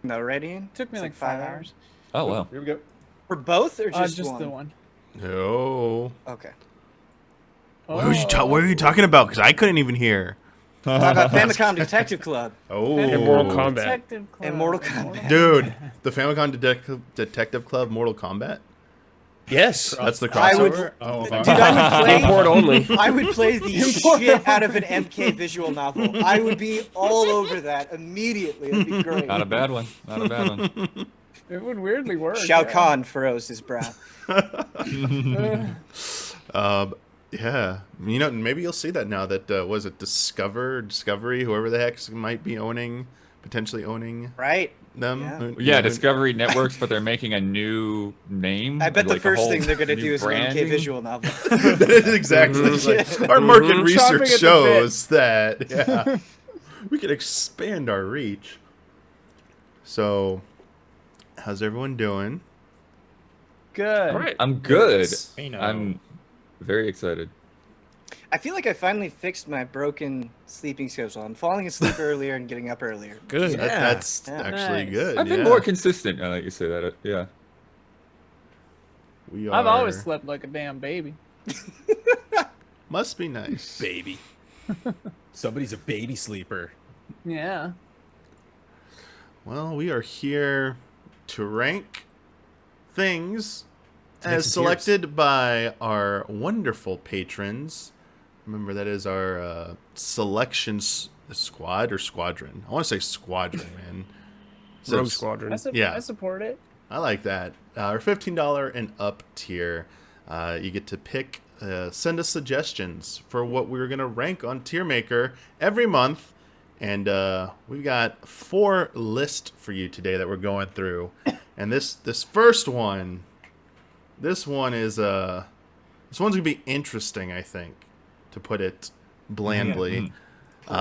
No, Radiant? Took me It's like 5 hours. Oh wow. Here we go. For both or just one? The one. No. Okay. What are you talking about? Because I couldn't even hear. Talk about Famicom Detective Club. Oh. And Mortal Kombat. Detective Club. And Mortal Kombat. Dude, the Famicom Detective Club Mortal Kombat? Yes. That's the I would- crossover? Oh, Dude, I would play. Import only. I would play the shit out of an MK visual novel. I would be all over that immediately. It'd be great. Not a bad one. Not a bad one. It would weirdly work. Shao Kahn furrows his brow. Yeah. You know, maybe you'll see that now that, was it Discovery, whoever the heck might be potentially owning Right. them? Yeah. Yeah, Discovery Networks, but they're making a new name. I bet the like a first whole thing they're going to new do is an branding. MK visual novel. That is exactly. Like, our market research Chopping at the shows that we can expand our reach. So, how's everyone doing? Good. All right. I'm good. You know. I'm very excited. I feel like I finally fixed my broken sleeping schedule. I'm falling asleep earlier and getting up earlier. Good. That's Yeah. actually Nice. good. I've been yeah. more consistent now that you say that. Yeah. We are. I've always slept like a damn baby. Must be nice. Baby. Somebody's a baby sleeper. Yeah. Well, we are here to rank things make as some tiers. selected by our wonderful patrons. Remember, that is our selection squad or squadron. I want to say squadron, man. So Rogue it's- Squadron. Yeah. I support it. I like that. Our $15 and up tier. You get to pick, send us suggestions for what we're going to rank on Tiermaker every month. And we've got 4 lists for you today that we're going through. And this first one, this one's going to be interesting, I think, to put it blandly.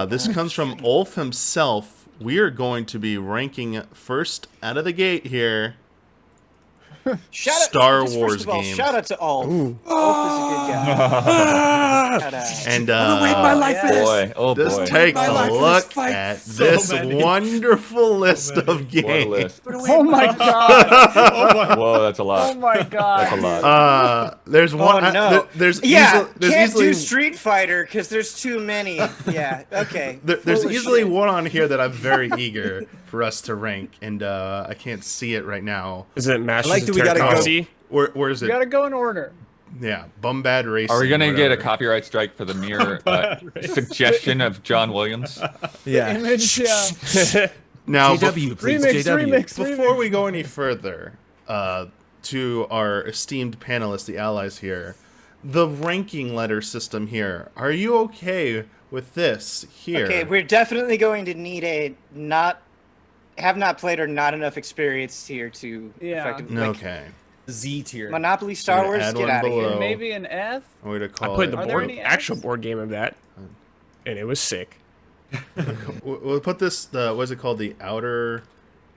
This comes from Ulf himself. We are going to be ranking first out of the gate here. Star just Wars first of all, games. Shout out to Ulf. Ulf is a good guy. Shout out. And my life for this. Boy, oh just boy. take My life a for look this fight. at So this many. wonderful list of What a games. list. Oh my god. Whoa, that's a lot. Oh my god. That's a lot. There's one. Oh no! There's yeah, there's can't easily do Street Fighter because there's too many. Yeah, okay. there's Full of easily shit. one on here that I'm very eager for us to rank, and I can't see it right now. Is it Masters I like of that we gotta go- Terracossi? Where is You it? gotta go in order. Yeah, Bumbad Racing. Are we gonna get a whatever. copyright strike for the mere suggestion of John Williams? Yeah. Image, yeah. Now, JW, please. Remix, JW. remix, before we go any further, to our esteemed panelists, the allies here, the ranking letter system here. Are you okay with this here? Okay, we're definitely going to need a have not played or not enough experience here to Yeah. effectively. Like, Okay. Z tier. Monopoly I'm Star gonna Wars, add get one out of below. here. Maybe an F. I'm going to I call played it. the Are there board, any actual Fs? board game of that, and it was sick. We'll put this. What's it called? The Outer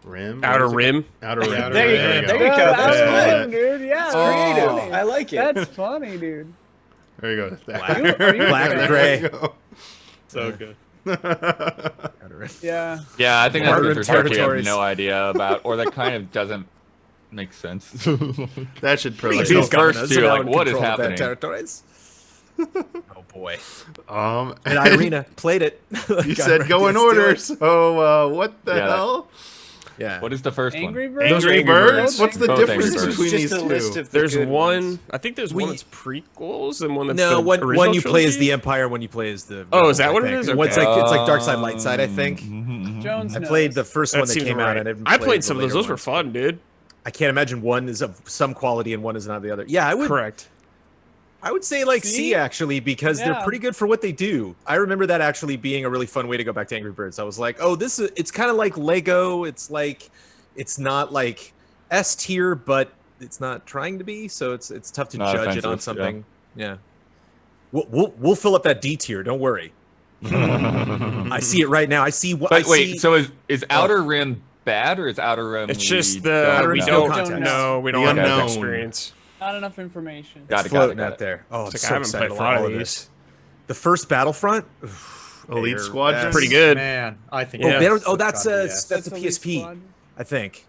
Rim. Outer What is it? Rim. Outer Rim. Outer There you Rim. go. There Yeah, you go. that's That's Yeah. fun, dude. Yeah. creative. I like it. That's funny, dude. There you go. Black- Are you Black and There gray. we go. So good. Yeah. Yeah, I think that's Martyr what there's stuff we have territories. no idea about, or that kind of doesn't make sense. That should probably. Please These first two, like, what is happening? Territories. Oh boy. And And Irina played it. You said go in order. So what the Yeah, that- hell? Yeah. What is the first Angry one? Birds. Those are Angry Angry Birds? Birds. What's the Both difference Angry Birds. between Just these a list two? of the There's good one. ones. I think there's one that's prequels and one that's No, the one original you play as trilogy? the Empire, one you play as the. Oh, is that I what it think. is? And one's Okay. like it's like Dark Side, Light Side, I think. Jones I knows. played the first That one that seems came right. out. And I played some of those. Those were fun, dude. I can't imagine one is of some quality and one is not the other. Yeah, Correct. I would say like C See? actually because they're Yeah. pretty good for what they do. I remember that actually being a really fun way to go back to Angry Birds. I was like, oh, this is it's kind of like Lego. It's like it's not like S tier, but it's not trying to be. So it's tough to Not judge it on offensive, something. Yeah. We'll fill up that D tier. Don't worry. I see it right now. I see what. But I wait, see, so is Outer Rim bad or is Outer Rim? It's just we the don't we know? don't context. know. We don't The have enough unknown. experience. Not enough information. Got it, floating got out it. there. Oh, I'm It's like so I haven't excited played a for lot all of this. these. The first Battlefront. Elite They're- Squadron. Pretty good. Man, I think. Yeah. Oh, that's a That's Elite PSP. Squad. I think.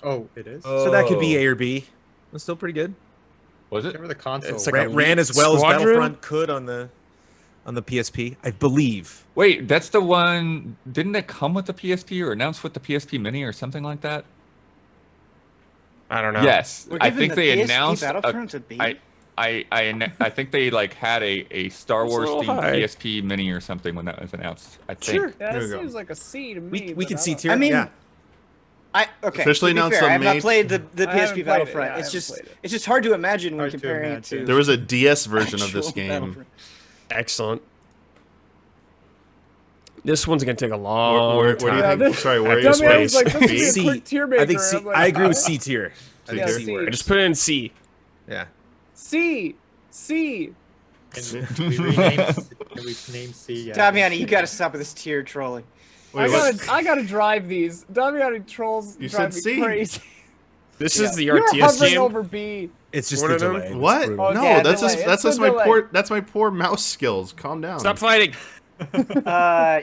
Oh, it is. So that could be Oh. A or B. That's still pretty good. Was it? Whichever the console. It's like Ran as well Squadron? as Battlefront could on the PSP, I believe. Wait, that's the one. Didn't it come with the PSP or announced with the PSP Mini or something like that? I don't know. Yes, We're I giving think the they PSP announced. Battlefront a B. I think they like had a Star It's a Wars little themed high. PSP Mini or something when that was announced. I think. Sure. Yeah, There that we go. seems like a C to me. We but can I see don't- tier. I mean, yeah. Okay. Officially to be announced fair, on I have May not played the I haven't played PSP it, Battlefront. yeah, I It's haven't just played it. it's just hard to imagine when Hard to comparing it imagine. to. There was a DS version of this actual game. Battlefront. Excellent. This one's gonna take a long Where do you time. think? Sorry, where are you Dummy, I was like, this would be a C. quick tier maker. I think C. I'm like, I agree with what? C tier. I think Yeah, C C. works. Just put it in C. Yeah. C. C. Can we name C? Yeah. Damiani, you gotta stop with this tier trolling. Wait, what? I gotta drive these. Damiani trolls You drive said me C. crazy. This Yeah. is the You're RTS hovering game. over B. It's just One the of them? delay. It's What? brutal. Oh, No, yeah, that's delay. just that's It's just the my delay. poor mouse skills. Calm down. Stop fighting. Yeah,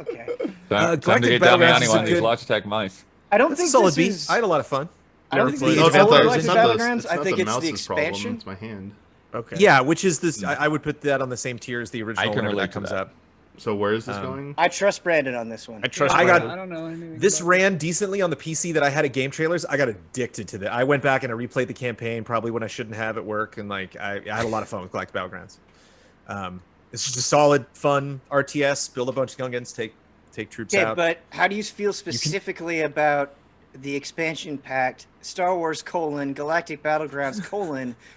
okay. Time to Galactic get Damiani Battlegrounds is one a of these good- Logitech mice. I don't That's a think solid this B. is. I had a lot of fun. I don't Never think played this No, it. is it's not the. Galactic It's not the. Battlegrounds. It's I not think the it's the mouse's problem. expansion. It's my hand. Okay. Yeah, which is this? I would put that on the same tier as the original. can whenever relate that to comes that. up. So where is this going? I trust Brandon on this one. I trust. I got- I don't know anything. This about ran decently on the PC that I had at Game Trailers. I got addicted to that. I went back and I replayed the campaign probably when I shouldn't have at work, and like I had a lot of fun with Galactic Battlegrounds. It's just a solid, fun RTS. Build a bunch of Gungans, take troops Okay, out. but how do you feel specifically about the expansion packed Star Wars : Galactic Battlegrounds :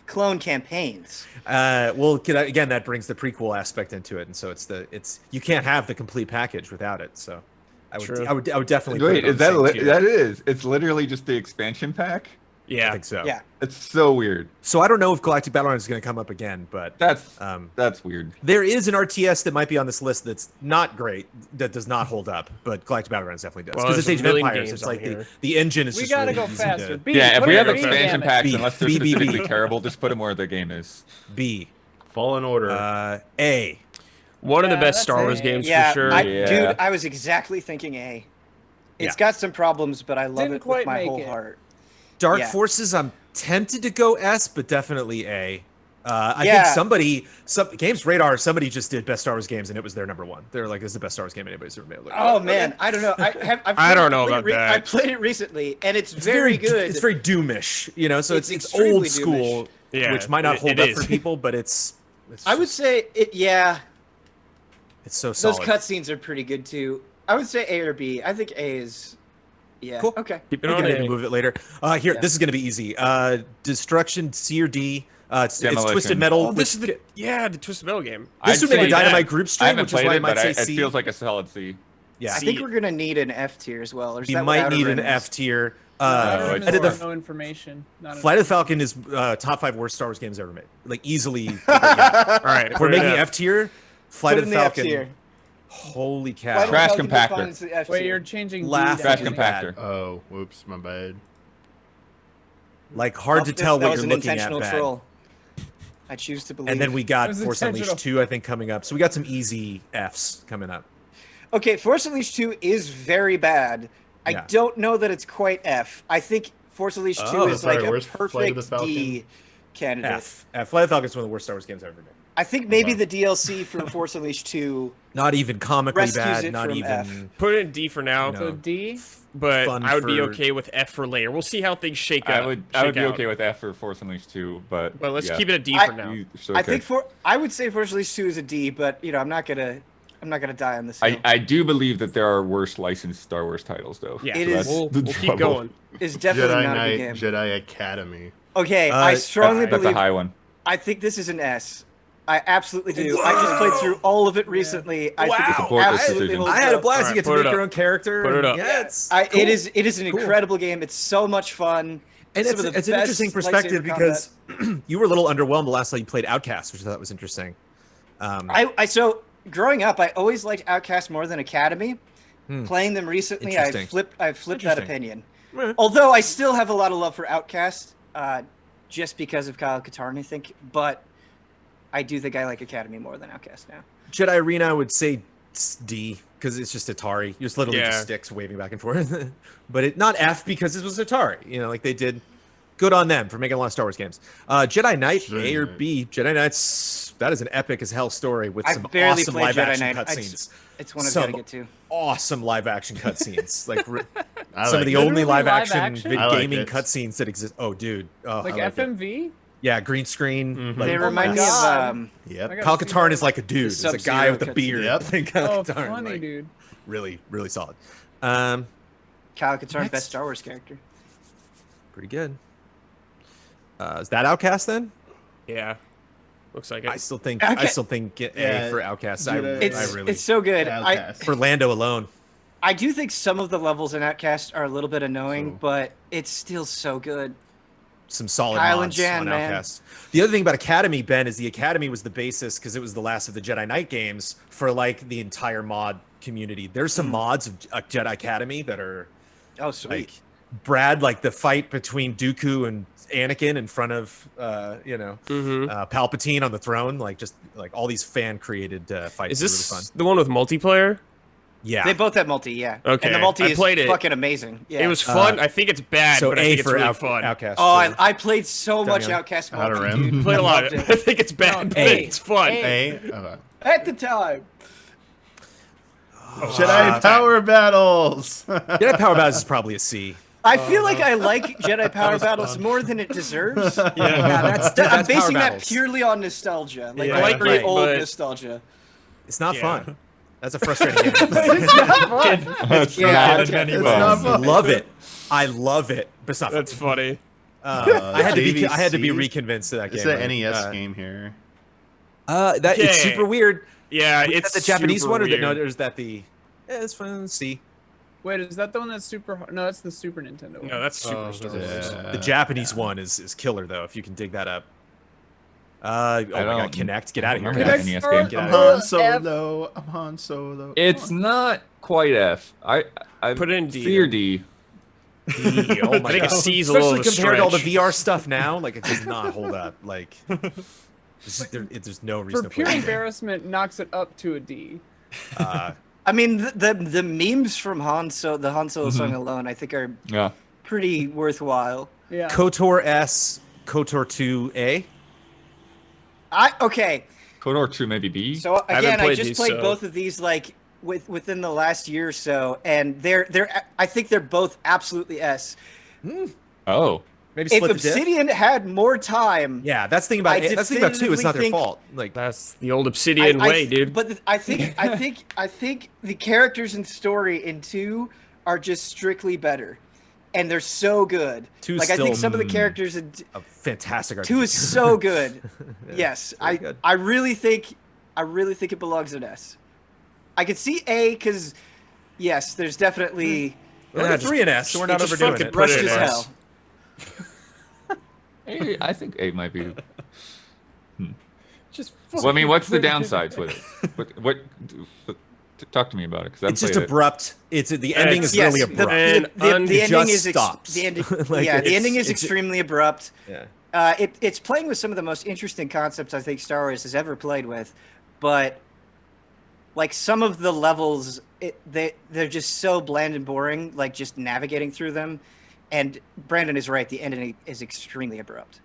clone campaigns? Well, again, that brings the prequel aspect into it, and so it's you can't have the complete package without it. So, True. I would definitely. Put Wait, it on is the that same tier. that is? It's literally just the expansion pack. I Yeah. think so. Yeah. It's so weird. So I don't know if Galactic Battlegrounds is going to come up again, but That's weird. there is an RTS that might be on this list that's not great, that does not hold up, but Galactic Battlegrounds definitely does. Well, Because it's there's Age a of million Empires. games It's on like here. the engine is We just gotta really go easy faster. to B, Yeah, if put we it have in B, expansion damn it. packs, B, unless they're B, B, B. specifically terrible, just put them where the game is. B. Fallen Order. A. One of the Yeah, best that's Star Wars A. games Yeah, for sure. Yeah. dude, I was exactly thinking A. It's Yeah. got some problems, but I love Didn't it with quite my make whole it. heart. Dark Yeah. Forces, I'm tempted to go S, but definitely A. I Yeah. think Games Radar, somebody just did best Star Wars games, and it was their number one. They're like, this is the best Star Wars game anybody's ever made. Like, Oh man, I don't know. I don't know about that. I played it recently, and it's it's very good. It's very Doomish, you know. So It's it's extremely old school, Yeah, which might not it- hold it up is. for people, but it's I would just- say it. Yeah, it's so those solid. cutscenes are pretty good too. I would say A or B. I think A is. Yeah. Cool. Okay. Keep it We on can maybe A. move it later. Here, Yeah. this is going to be easy. Destruction, C or D. It's Demolition. Twisted Metal. Oh, this is with- the Twisted Metal game. this I'd would make a say Dynamite that. group I stream, haven't which is played why I it, might but say it C. feels like a solid C. Yeah, I think we're gonna need an F tier as well. Or is we that what might Outer need an Rim is? F tier. I I did did the- no information. Not Flight of the Falcon is top 5 worst Star Wars games ever made. Like easily. Yeah. All right. If we're put it making in F tier, Flight Put of in the the F Falcon. tier. Holy Flight of cow! the Trash Falcon compactor. defines the F Wait, tier. you're changing D Laugh down Trash to really compactor. bad. Oh, whoops, my bad. Like hard to That- tell that what was you're an looking at. intentional Bad. troll. I choose to believe. And then we It got was Force Unleashed intentional. 2, I think, coming up. So we got some easy Fs coming up. Okay, Force Unleashed 2 is very bad. I Yeah. don't know that it's quite F. I think Force Unleashed 2 Oh, is sorry, like a where's Flight of the perfect D candidate. F. Flight of the Falcon is one of the worst Star Wars games I've ever made. I think maybe the DLC for Force Unleashed 2 Not even comically Rescues bad. it Not from even. F. Put it in D for now, No. So D. but Fun I would be for- okay with F for later. We'll see how things shake out. I would shake be out. okay with F for Force Unleashed 2, but let's yeah. keep it at D I- for now. It's I okay. think I would say Force Unleashed 2 is a D, but I'm not gonna die on this hill. I do believe that there are worse licensed Star Wars titles, though. Yeah, It So is- that's we'll the keep trouble. going. It's definitely Jedi not a Knight, good game. Jedi Academy. Okay, I strongly That's a believe. high one. I think this is an S. I absolutely do. I just played through all of it recently. I think it Support this absolutely decision. holds I had a up. blast. Alright, You get to put it make your up. own character. Put it up. Yeah, it's It is an incredible game. It's so much fun. And Some it's of the an best interesting perspective lightsaber because you were a little underwhelmed the last time you played Outcast, which I thought was interesting. So growing up, I always liked Outcast more than Academy. Playing them recently, I've Interesting. flipped that Interesting. opinion. Right. Although I still have a lot of love for Outcast, just because of Kyle Katarn, I think. But I do think I like Academy more than Outcast now. Jedi Arena, I would say it's D. because it's just Atari. You're just literally Yeah. just sticks waving back and forth. But it not F because it was Atari. You know, like they did. Good on them for making a lot of Star Wars games. Jedi Knight, Jedi A or Knight. B? Jedi Knight's that is an epic as hell story with I some barely awesome played live Jedi action Knight. cutscenes. It's one I've Some got to get to. awesome live action cutscenes, like I some like of the it. only Literally live live action, action? I like gaming it. cutscenes that exist. Oh, dude. Oh, Like I like it. FMV? Yeah, green screen. Mhm. Like, They Oh my remind me of God. Yep. I got- Kyle Katarn is like a dude. He's a Sub-Zero guy with a cutscene. beard. Yep. Like, Kyle Oh, Katarn, funny, like, dude. really, really solid. Kyle Katarn, Next. best Star Wars character. Pretty good. Is that Outcast then? Yeah. Looks like I it. still think Okay. A Yeah, for Outcast. Jedi- It's I really it's so good. Outcast. for Lando alone. I do think some of the levels in Outcast are a little bit annoying, So- but it's still so good. Some solid Kyle and mods Jan, on man. Outcast. The other thing about Academy, Ben, is the Academy was the basis because it was the last of the Jedi Knight games for like the entire mod community. There's some mods of Jedi Academy that are Oh, sweet. like Brad, like the fight between Dooku and Anakin in front of Palpatine on the throne, like just like all these fan created fights. Is are this really fun? the one with multiplayer? Yeah. They both have multi, yeah. Okay, And the multi I is played it. fucking amazing. Yeah. It was fun. I think it's bad, so but I A think it's for really fun. Outcast. Oh, too. I played so much Damian. Outcast Outer multi, Rim. dude. Played a lot. Loved I it. think it's bad, but A. it's fun. A. Okay. At the time. Jedi Power Battles. Jedi Power Battles is probably a C. I feel like I like Jedi Power Battles more than it deserves. Yeah, that's I'm basing Power that Battles. purely on nostalgia, like Yeah. very Right, old but- nostalgia. It's not Yeah. fun. That's a frustrating game. That's Yeah, not okay. any It's fun. not I fun. love it. I love it. But it's not fun. That's funny. I had to be. I had to be JVC. reconvinced to that game. It's an right? NES game here. That it's Okay. super weird. Yeah, Is it's that the Japanese super one, or weird. no? There's that the. Yeah, it's fun. C. Wait, is that the one that's super hard? No, that's the Super Nintendo one. No, that's Super Oh, Star that's- Wars. The Japanese one is killer though. If you can dig that up. Oh my God! don't Connect. Get out of here. remember that Connect. NES game. Get I'm out of here. Han Solo. I'm Han Solo. It's not quite F. I Put it in D. C or D. Oh my I think God. a C's a little Especially of a compared to all the stretch. VR stuff now, like it does not hold up. Like there's no reason For to play pure that game. embarrassment, knocks it up to a D. I mean, the memes from the Han Solo song alone, I think, are Yeah. pretty worthwhile. Yeah. KOTOR S, KOTOR 2A. Okay, KOTOR 2 maybe B. so haven't again, I played just these, played so- both of these like within the last year or so, and I think they're both absolutely S. Oh. Maybe If split the diff. Obsidian had more time, Yeah, that's the thing about I it. That's the thing about 2. It's not their definitively fault. Like That's the old Obsidian way, dude. But I think the characters and story in 2 are just strictly better, and they're so good. Two's Like I think still, some of the characters in a fantastic RPG. 2 is so good. Yeah, Yes, very good. I really think it belongs in S. I could see A because yes, there's definitely We're at 3 in S, so we're not just overdoing fucking it. put rushed it in as S. hell. A, I think A might be. Just. Well, I mean, what's the fucking- downsides with it? What talk to me about it? Because It's just abrupt. The ending is Yes, really the- abrupt. And the ending just is stops. the ending, Like, yeah, the it's- ending is it's- extremely abrupt. Yeah. It's playing with some of the most interesting concepts I think Star Wars has ever played with, but like some of the levels, they're just so bland and boring. Like just navigating through them, and Brandon is right. The ending is extremely abrupt.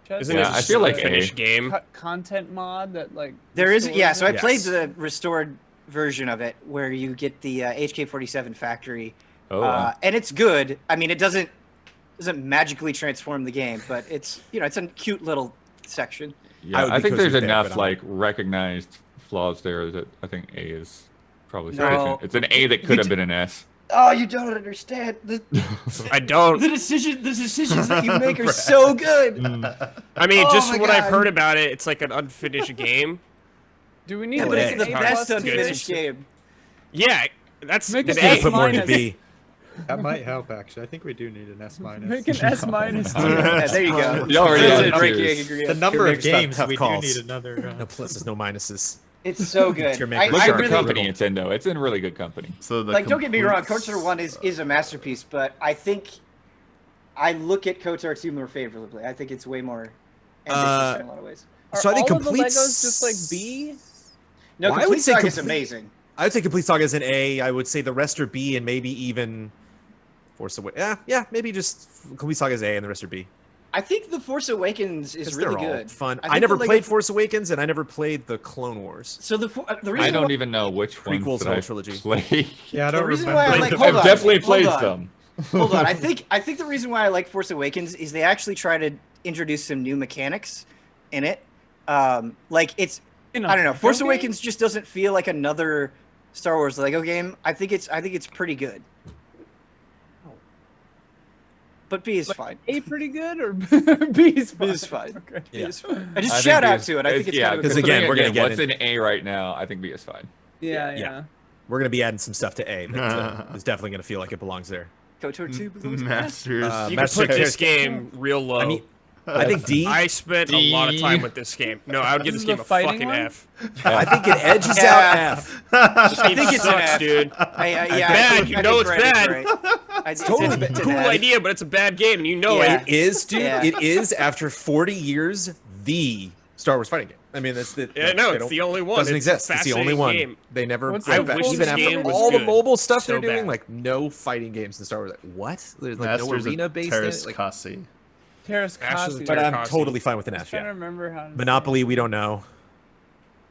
Just Isn't Yeah, it I just feel a like finished A. game? content mod that like. There is, restores yeah. So I it? played Yes. the restored version of it where you get the HK-47 factory, Oh, and it's good. I mean, it doesn't magically transform the game, but it's it's a cute little section. yeah. would I be think cozy there's with that, enough but I'm- like recognized flaws there that I think A is probably No. sufficient. It's an A that could have been an S. Oh, you don't understand. I don't. The decisions that you make are so good. I mean, Oh just my what I've God. heard about it, it's like an unfinished game. Do we need Yeah, to but make it's an the A best plus tier? unfinished game. Yeah, that's Make an it Gotta A. S put more in minus. B. That might help, actually. I think we do need an S minus. Make an S minus tier. Yeah, there you go. You already That's had a great tiers. game, agree. The number of Maybe stop games, tough we do calls. need another. No pluses, no minuses. It's so good. Tiermaker. Look I at the really company, Nintendo. It's in really good company. So the like. Don't get me wrong. complete- KOTOR 1 is a masterpiece, but I think I look at KOTOR 2 more favorably. I think it's way more ambitious in a lot of ways. Are So I think all of the complete Legos just like B? No, Well, I Complete would say Saga is complete- amazing. I would say Complete Saga is an A. I would say the rest are B, and maybe even Force Awakens. Yeah, maybe just Complete Saga is A, and the rest are B. I think the Force Awakens is 'Cause really they're all good. fun. I I think never the Lego- played Force Awakens, and I never played the Clone Wars. So the I reason don't why, even know which Prequels ones and that I whole trilogy. played. Yeah, I the don't reason remember. why I like I've hold I've on, definitely hold played on. some. Hold on. I think the reason why I like Force Awakens is they actually try to introduce some new mechanics in it. Like it's In a I don't know. Lego Force game? Awakens just doesn't feel like another Star Wars Lego game. I think it's pretty good. But B is fine. A pretty good or B is fine? B is fine. Okay. B Yeah. is fine. I just I shout think B out is- to it. I think it's yeah, kind of a 'cause good again, considering, we're gonna get what's in- in A right now. I think B is fine. Yeah. We're gonna be adding some stuff to A that is definitely gonna feel like it belongs there. KOTOR 2 belongs in Masters. Uh, You can Master put this Chief. game real low. I mean, I think D. I spent a lot of time with this game. No, I would give This this is game the a fighting fucking one? F. I think it edges Yeah. out F. This game think it's an sucks, F. dude. Yeah, bad, I you think know it's Brad is bad. right. It's totally it's Cool an F. idea, but it's a bad game, and you know Yeah. it. It is, dude. Yeah. It is after 40 years the Star Wars fighting game. I mean, that's the Yeah, no, they it's don't- the only one. Doesn't It's a exist. It's the only fascinating one. game. They never. What's brought the back, full even game after was all the good. mobile stuff So they're doing, bad. like no fighting games in Star Wars. Like, what? There's like no Masters arena of based in Terrace it. Like, Kasi. Terrace Ashes of Kasi. but I'm Terrace. totally fine with an I'm F. trying to Yeah. remember how to say Monopoly, it. we don't know.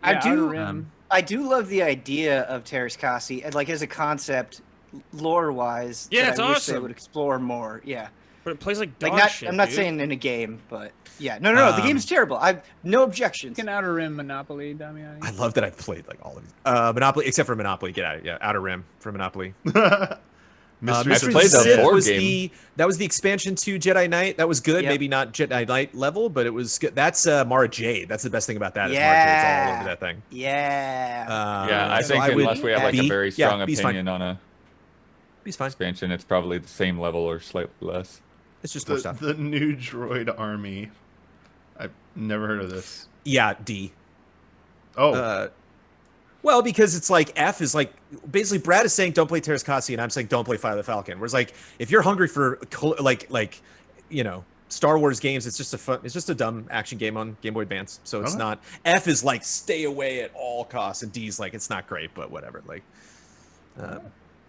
I Yeah, do- Outer Rim. I do love the idea of Terrace Kasi, and like as a concept, lore-wise. Yeah, that it's I wish they awesome. would explore more. Yeah, But it plays like dog like not. shit, I'm not dude. saying in a game, but yeah, no. The game's terrible. I've no objections. An Outer Rim Monopoly, Damiani. I love that I've played like all of these. Monopoly, except for Monopoly. Get out of it. Yeah, Outer Rim for Monopoly. Mysteries Mysteries of played of the Sith board was game. that was the expansion to Jedi Knight. That was good. Yep. Maybe not Jedi Knight level, but it was good. That's Mara Jade. That's the best thing about that. Is Mara Yeah. Jade's all over that thing. Yeah. Yeah, I so think would- unless we have like B? a very Yeah, strong B's fine. opinion on a He's fine. expansion, it's probably the same level or slightly less. It's just more The, stuff. the new droid army. I've never heard of this. Yeah, D. Oh, Well, because it's like F is like basically Brad is saying don't play Terrace Kasi, and I'm saying don't play Fire of the Falcon. Whereas like if you're hungry for like you know Star Wars games, it's just a dumb action game on Game Boy Advance. So it's Okay. not. F is like stay away at all costs, and D is like it's not great, but whatever. Like.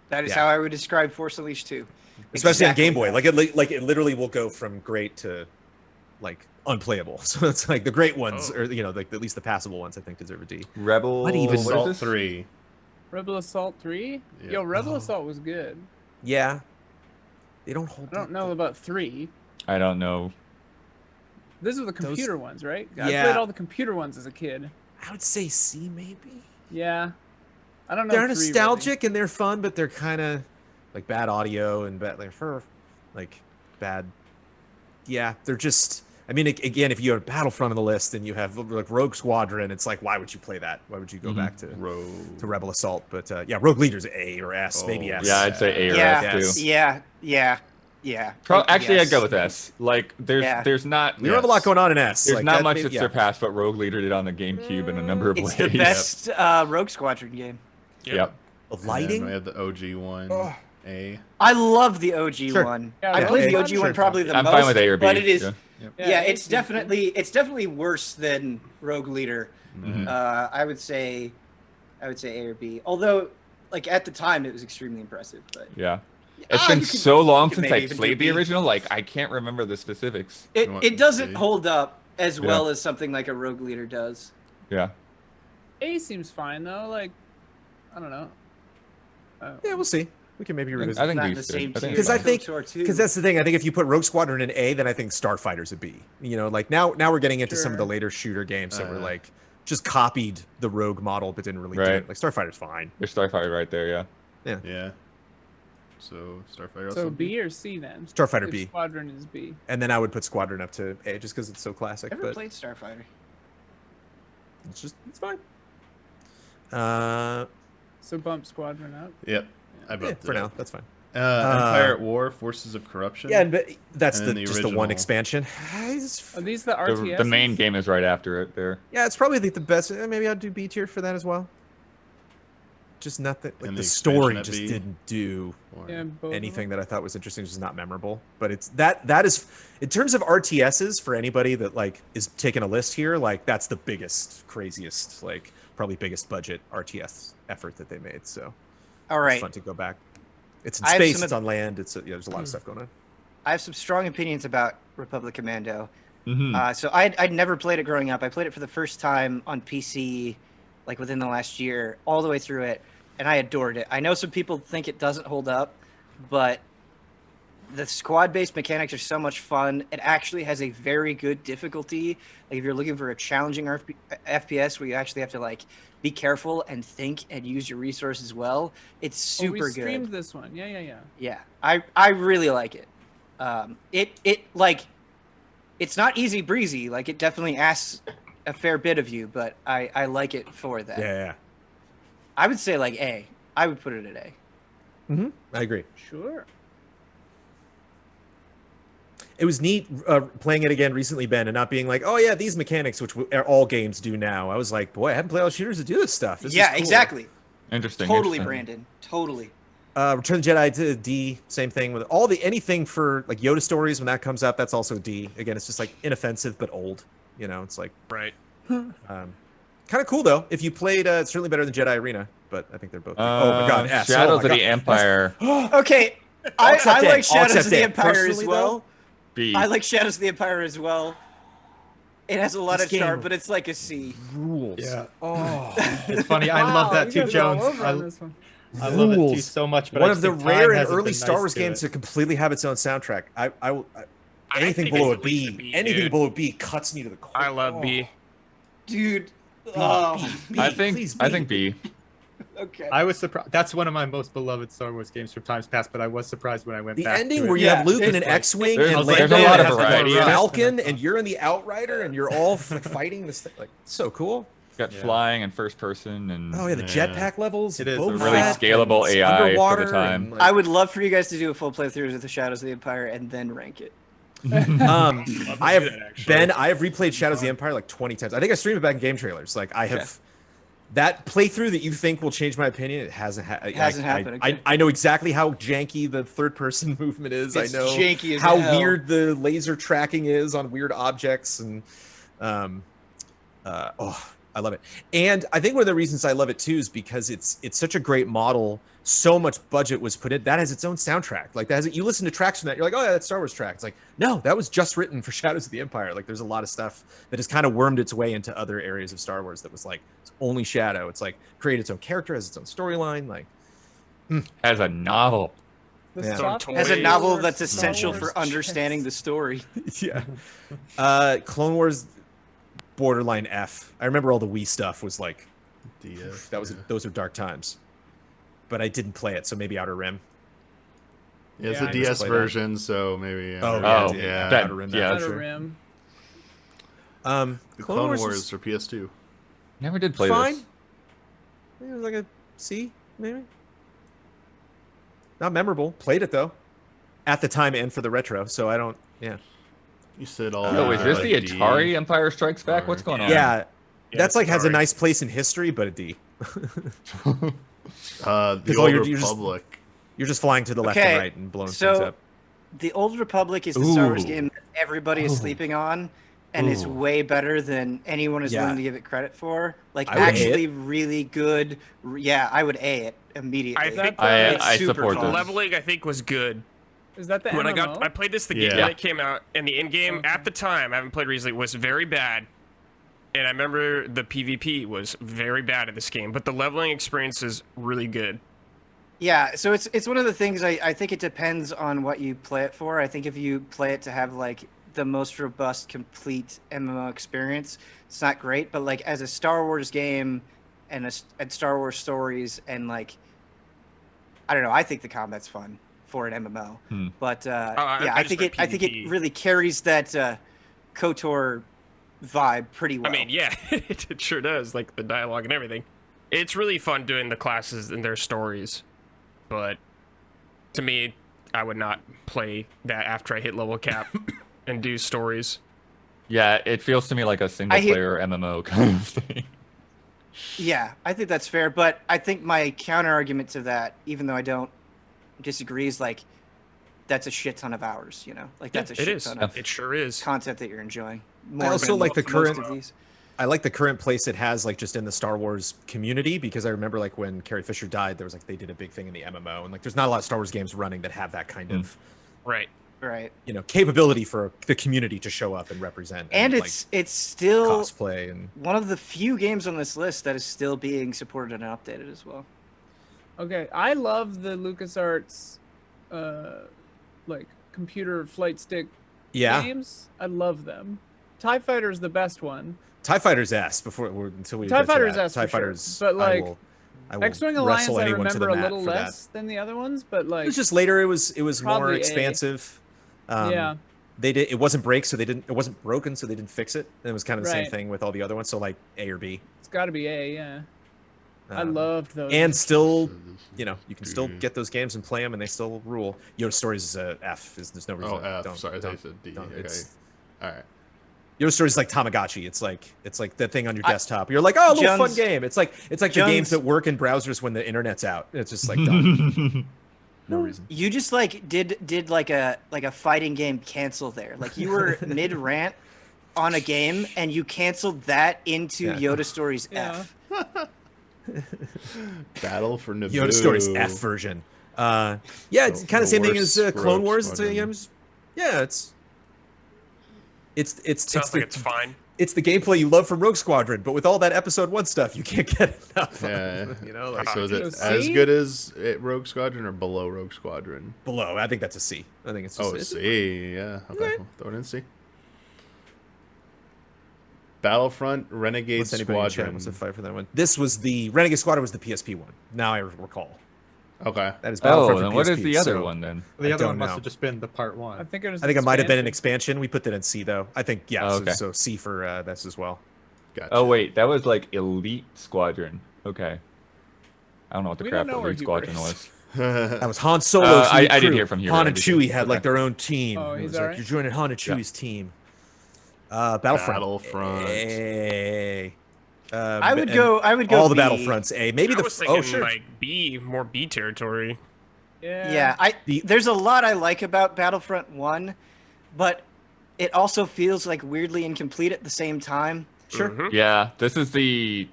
That is Yeah. how I would describe Force Unleashed 2. Especially on Exactly Game Boy, that. like it literally will go from great to like unplayable. So it's like the great ones, or you know, like at least the passable ones, I think deserve a D. Rebel. What even- Assault is this? 3. Rebel Assault 3? Yeah. Yo, Rebel Oh. Assault was good. Yeah, they don't hold. I don't know about 3. I don't know. These are the computer ones, right? I Yeah. played all the computer ones as a kid. I would say C maybe. Yeah. I don't know. They're 3 really. nostalgic and they're fun, but they're kind of like bad audio and bad like bad. Yeah, they're just. I mean, again, if you have Battlefront on the list and you have like Rogue Squadron, it's like, why would you play that? Why would you go back to Rogue. Rebel Assault? But yeah, Rogue Leader's A or S, maybe Oh, S. Yeah, I'd say A or Yeah, S too. yeah. Actually, Yes. I'd go with S. Like, there's Yeah. there's not We don't have a lot going on in S. there's like, not that much may- that yeah. surpassed what Rogue Leader did on the GameCube in a number of It's ways. the best Rogue Squadron game. Yep. The And lighting. we have the OG one. Oh. A. I love the OG Sure. one. Yeah, I the played OG the one, OG sure. one probably the I'm most, fine with A or B. but it is. Yeah. Yeah, it's it's definitely worse than Rogue Leader. Mhm. I would say A or B. Although, like at the time, it was extremely impressive. But Yeah. It's Ah, been you could- so long you could since maybe I even do played the B. original, like I can't remember the specifics. it, You want it doesn't B? hold up as Yeah. well as something like a Rogue Leader does. Yeah. A seems fine though. Like, I don't know. Yeah, we'll see. We can maybe revisit. I think Not in B's the good. same I think tier. it's Because I fine. think KOTOR 2. because that's the thing. I think if you put Rogue Squadron in A, then I think Starfighter's a B. You know, like now we're getting into some of the Sure. later shooter games that were Uh. like just copied the Rogue model but didn't really do Right. it. Like Starfighter's fine. There's Starfighter right there, yeah. Yeah. So Starfighter. So also B or C then? Starfighter If B. Squadron is B. And then I would put Squadron up to A just because it's so classic. Never But played Starfighter. it's fine. So bump Squadron up. Yep. I Yeah, bumped for it now, up. that's fine. Empire at War, Forces of Corruption. Yeah, but that's And then the just the one original. expansion. Are these the The, RTS? the main game is right after it there. Yeah, it's probably the best. Maybe I'd do B tier for that as well. just nothing. Like And the the story expansion at just B? didn't do Or- Yeah, both of anything them. that I thought was interesting. It's just not memorable. But it's that is in terms of RTSs for anybody that like is taking a list here. Like that's the biggest, craziest, like probably biggest budget RTS effort that they made. So All it's right. fun to go back. It's in I have space. some It's of- on land. It's there's a lot of stuff going on. I have some strong opinions about Republic Commando. Mhm. So I'd never played it growing up. I played it for the first time on PC, like within the last year, all the way through it, and I adored it. I know some people think it doesn't hold up, but the squad-based mechanics are so much fun. It actually has a very good difficulty. Like if you're looking for a challenging FPS where you actually have to like be careful and think and use your resources well, it's super we good. streamed this one. Yeah. Yeah, I really like it. It like it's not easy breezy. Like it definitely asks a fair bit of you, but I like it for that. Yeah. I would say like A. I would put it at A. I agree. Sure. It was neat playing it again recently, Ben, and not being like, oh yeah, these mechanics, which all games do now. I was like, boy, I haven't played all shooters that do this stuff. This is Yeah, cool. exactly. Interesting. Totally, interesting. Brandon. Totally. Return of the Jedi to D, same thing with all the anything for like Yoda stories when that comes out. That's also D. Again, it's just like inoffensive but old. You know, it's like Right. kind of cool though. If you played, it's certainly better than Jedi Arena, but I think they're both. Oh my God, S. Shadows Oh of my the God. Empire. Okay, I'll I accept A. like I'll Shadows accept of the A. Empire as Personally, well. B. I like Shadows of the Empire as well. It has a lot This of charm, game- but it's like a C. Rules. Yeah. Oh, It's funny. I love Wow, that you too, guys are all Jones. over on this one. I love it too Rules. so much. But one I of the just think time rare and hasn't early been Star nice Wars to games it. to completely have its own soundtrack. I will. I Anything think below a it's at least a B, B, anything dude. below a B cuts me to the core. I love Oh. B. Dude. B, Oh, B, I think please, I think B. okay. I was surprised. That's one of my most beloved Star Wars games from times past. But I was surprised when I went The back ending to where it. you have Yeah, Luke in an it's like- X-wing there's- and there's Lando a lot of has the variety. Falcon, and you're in the Outrider, and you're all like fighting this thing. Like so cool. Got Yeah. flying and first person and Oh yeah, the Yeah. jetpack levels. It is Boba a really Fett, scalable and it's AI for the underwater, time. and, like, I would love for you guys to do a full playthrough of the Shadows of the Empire and then rank it. I have do that, actually. Ben. I have replayed Shadows of the Empire like 20 times. I think I streamed it back in game trailers. Like I have that playthrough that you think will change my opinion. It hasn't. Hasn't happened, okay. I know exactly how janky the third-person movement is. It's I know janky as how hell. weird the laser tracking is on weird objects, and I love it. And I think one of the reasons I love it too is because it's such a great model. So much budget was put in. That has its own soundtrack. Like that has you listen to tracks from that, you're like, oh yeah, that's Star Wars track. It's like, no, that was just written for Shadows of the Empire. Like there's a lot of stuff that has kind of wormed its way into other areas of Star Wars that was like it's only Shadow. It's like created its own character, has its own storyline. Like As a novel. The Yeah. software As a Wait. novel Star that's Wars essential for chess. understanding the story. yeah. Clone Wars borderline F. I remember all the Wii stuff was like DS, that was those are dark times. But I didn't play it, so maybe Outer Rim. Yeah, it's Yeah, a I DS just played that. version, so maybe. Oh, Oh, yeah. that- Outer Rim, yeah. that's Outer true. Rim. The Clone Wars was for PS2. Never did play fine. this. It was like a C, maybe. Not memorable. Played it though, at the time and for the retro. So I don't. Yeah. You said all. Oh, is this the like, D. Atari Empire Strikes Back? What's going on? Yeah. That's like has a sorry. nice place in history, but a D. The all Old you're just- Republic. You're just flying to the left Okay, and right and blowing so- things up. The Old Republic is the Star Wars Ooh. game that everybody is sleeping on, and it's Ooh. way better than anyone is Yeah. willing to give it credit for. Like, I would A it. actually, really good. Yeah, I would A it immediately. I think It's I super support fun. this. leveling I think was good. Is that the When MMO? I played this the Yeah. game when it came out, and the in game Okay. at the time I haven't played recently was very bad. And I remember the PvP was very bad in this game, but the leveling experience is really good. Yeah, so it's one of the things I think it depends on what you play it for. I think if you play it to have like the most robust, complete MMO experience, it's not great. But like as a Star Wars game and and Star Wars stories and like I don't know, I think the combat's fun for an MMO. Hmm. But I yeah, I just think meant I think it PvP. really carries that KOTOR vibe pretty well. I mean, yeah, it sure does, like the dialogue and everything. It's really fun doing the classes and their stories, but to me, I would not play that after I hit level cap and do stories. Yeah, it feels to me like a single I hear- player MMO kind of thing. Yeah, I think that's fair, but I think my counter argument to that, even though I don't disagree, is like that's a shit ton of hours, you know? Like that's a it shit is. ton of It sure is. content that you're enjoying. I also than like the most current. of these. I like the current place it has, like just in the Star Wars community, because I remember like when Carrie Fisher died, there was like they did a big thing in the MMO, and like there's not a lot of Star Wars games running that have that kind of Right. Right. capability for the community to show up and represent. And like, it's still cosplay and one of the few games on this list that is still being supported and updated as well. Okay, I love the LucasArts, like computer flight stick games. I love them. TIE Fighter is the best one. TIE Fighters S until we TIE get to Fighters that. S TIE for sure. Fighters, But like I will X-Wing Alliance, wrestle I anyone to the remember a mat little for that. less than the other ones, but like It was just later. It was more Probably A. expansive. Yeah. It wasn't it wasn't broken, so they didn't fix it. And it was kind of the same Right. thing with all the other ones. So like A or B. It's got to be A, yeah. I Um, loved those. And still, you can still get those games and play them, and they still rule. Yoda Stories is a F. There's no reason. Oh, F. Don't, Sorry, I thought you don't, said D. don't. Okay. All right. Yoda Stories is like Tamagotchi. It's like the thing on your desktop. You're like, oh, a little fun Jones- game. It's like the games Jones- that work in browsers when the internet's out. It's just like done. No reason. You just like did like a fighting game cancel there. Like you were mid rant on a game and you canceled that into Yeah. Yoda Stories Yeah. F. Battle for Naboo. Yoda Stories F version. Yeah, it's kind of The same thing as worst Clone Rogue Wars. It's Squadron. Sounds like it's fine. It's the gameplay you love from Rogue Squadron, but with all that Episode 1 stuff, you can't get enough. Yeah. Like So is it So as C? good as Rogue Squadron or below Rogue Squadron? below. I think that's a C. I think it's just Oh, C. Yeah. Okay. We'll throw it in C. Battlefront Renegade What's anybody in chat Squadron. wants to fight for that one? This was the Renegade Squadron was the PSP one. Now I recall. Okay. That is Battlefront Oh, for then what is PSP, the other so- one then? The I other don't one must know. have just been the part I one. think it was. I think it might have been an expansion. expansion. We put that in C though. I think yeah. Oh, okay. So C for this as well. Gotcha. Oh wait, that was like Elite Squadron. Okay. I don't know what the We crap don't know where Elite Hubert Squadron is. was. That was Han Solo's I lead did crew. hear from Hubert. Han I and did Chewie hear. had like Okay. their own team. Oh, It he's was like, alright? you're joining Han and Chewie's team. Battlefront. Battlefront. A. I would and go all the B. Battlefronts A. Maybe I the was thinking sure. like B, more B territory. Yeah. There's a lot I like about Battlefront 1, but it also feels like weirdly incomplete at the same time. Sure. Mhm. Yeah, this is the